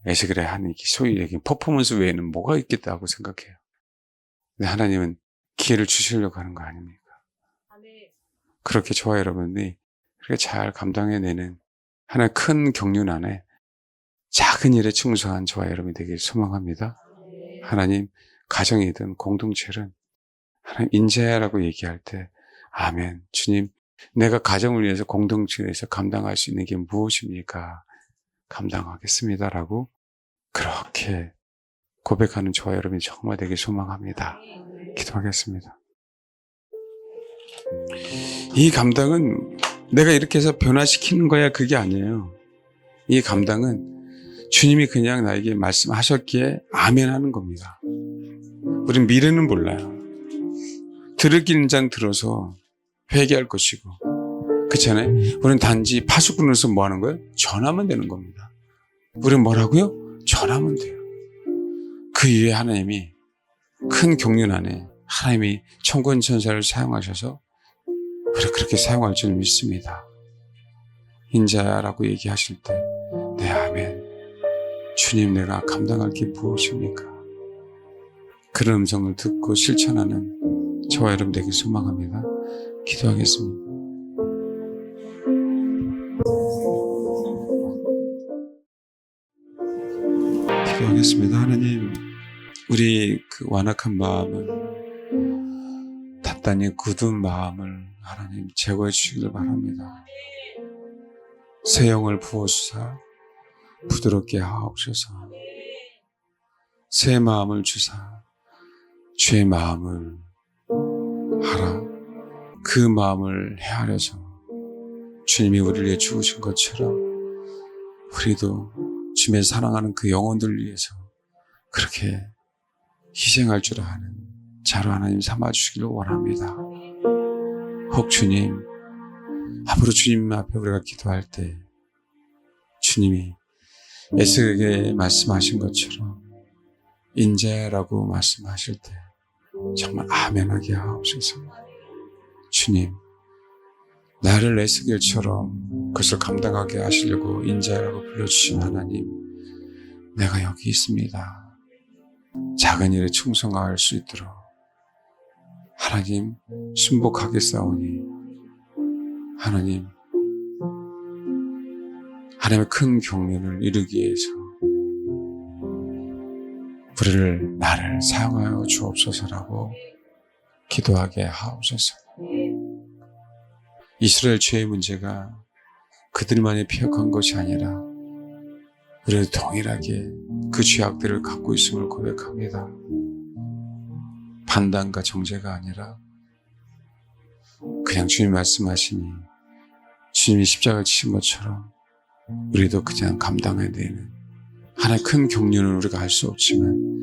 에스겔의 한 소위 얘기는 퍼포먼스 외에는 뭐가 있겠다고 생각해요. 근데 하나님은 기회를 주시려고 하는 거 아닙니까? 그렇게 저와 여러분이 그렇게 잘 감당해내는 하나의 큰 경륜 안에 작은 일에 충성한 저와 여러분이 되길 소망합니다. 하나님, 가정이든 공동체든 하나님 인자야라고 얘기할 때 아멘. 주님, 내가 가정을 위해서 공동체를 위해서 감당할 수 있는 게 무엇입니까? 감당하겠습니다라고 그렇게 고백하는 저와 여러분이 정말 되길 소망합니다. 기도하겠습니다. 이 감당은 내가 이렇게 해서 변화시키는 거야 그게 아니에요. 이 감당은 주님이 그냥 나에게 말씀하셨기에 아멘 하는 겁니다. 우린 미래는 몰라요. 들을 길은 들어서 회개할 것이고 그렇잖아요. 우리는 단지 파수꾼으로서 뭐 하는 거예요? 전하면 되는 겁니다. 우리는 뭐라고요? 전하면 돼요. 그 이후에 하나님이 큰 경륜 안에 하나님이 천군 천사를 사용하셔서 우리를 그렇게 사용할 줄 믿습니다. 인자라고 얘기하실 때 네 아멘. 주님 내가 감당할 게 무엇입니까? 그런 음성을 듣고 실천하는 저와 여러분 되길 소망합니다. 기도하겠습니다. 기도하겠습니다. 하나님, 우리 그 완악한 마음을 단단히 굳은 마음을 하나님 제거해 주시길 바랍니다. 새 영을 부어주사 부드럽게 하옵소서. 새 마음을 주사 주의 마음을 하라. 그 마음을 헤아려서 주님이 우리를 위해 죽으신 것처럼 우리도 주님의 사랑하는 그 영혼들을 위해서 그렇게 희생할 줄 아는 자로 하나님 삼아주시기를 원합니다. 혹 주님, 앞으로 주님 앞에 우리가 기도할 때 주님이 에스겔에게 말씀하신 것처럼 인자라고 말씀하실 때 정말 아멘하게 하옵소서. 주님, 나를 에스겔처럼 그것을 감당하게 하시려고 인자라고 불러주신 하나님, 내가 여기 있습니다. 작은 일에 충성할 수 있도록 하나님 순복하게 싸우니 하나님의 큰 경륜을 이루기 위해서 나를 사용하여 주옵소서라고 기도하게 하옵소서. 이스라엘 죄의 문제가 그들만이 피역한 것이 아니라 우리도 동일하게 그 죄악들을 갖고 있음을 고백합니다. 판단과 정죄가 아니라 그냥 주님 말씀하시니 주님이 십자가를 지신 것처럼 우리도 그냥 감당해야 되는 하나의 큰 경륜을 우리가 알 수 없지만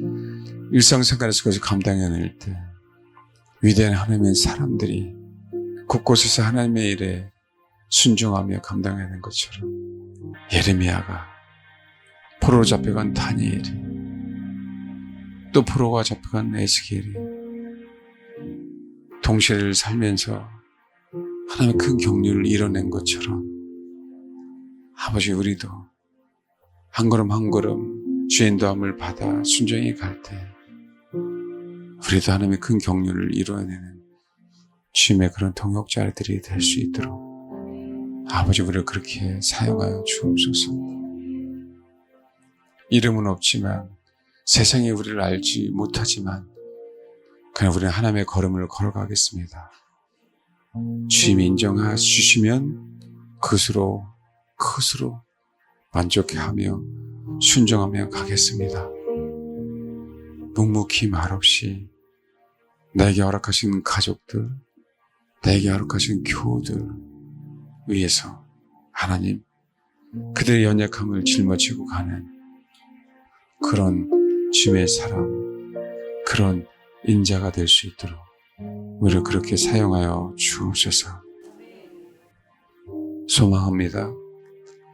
일상생활에서 그것을 감당해낼 때 위대한 하나님의 사람들이 곳곳에서 하나님의 일에 순종하며 감당해낸 것처럼 예레미야가 포로로 잡혀간 다니엘이 또 포로가 잡혀간 에스겔이 동시를 살면서 하나님의 큰 경륜을 이뤄낸 것처럼 아버지, 우리도 한 걸음 한 걸음 주의 인도함을 받아 순종히 갈 때 우리도 하나님의 큰 경륜을 이뤄내는 주님의 그런 동역자들이 될 수 있도록 아버지, 우리를 그렇게 사용하여 주옵소서. 이름은 없지만 세상이 우리를 알지 못하지만 그냥 우리는 하나님의 걸음을 걸어가겠습니다. 주님이 인정해 주시면 그것으로 만족해하며 순종하며 가겠습니다. 묵묵히 말없이 나에게 허락하신 가족들, 나에게 허락하신 교우들 위해서 하나님, 그들의 연약함을 짊어지고 가는 그런 주님의 사람, 그런 인자가 될 수 있도록 우리를 그렇게 사용하여 주옵소서. 소망합니다.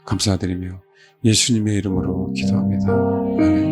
감사드리며 예수님의 이름으로 기도합니다. 아멘.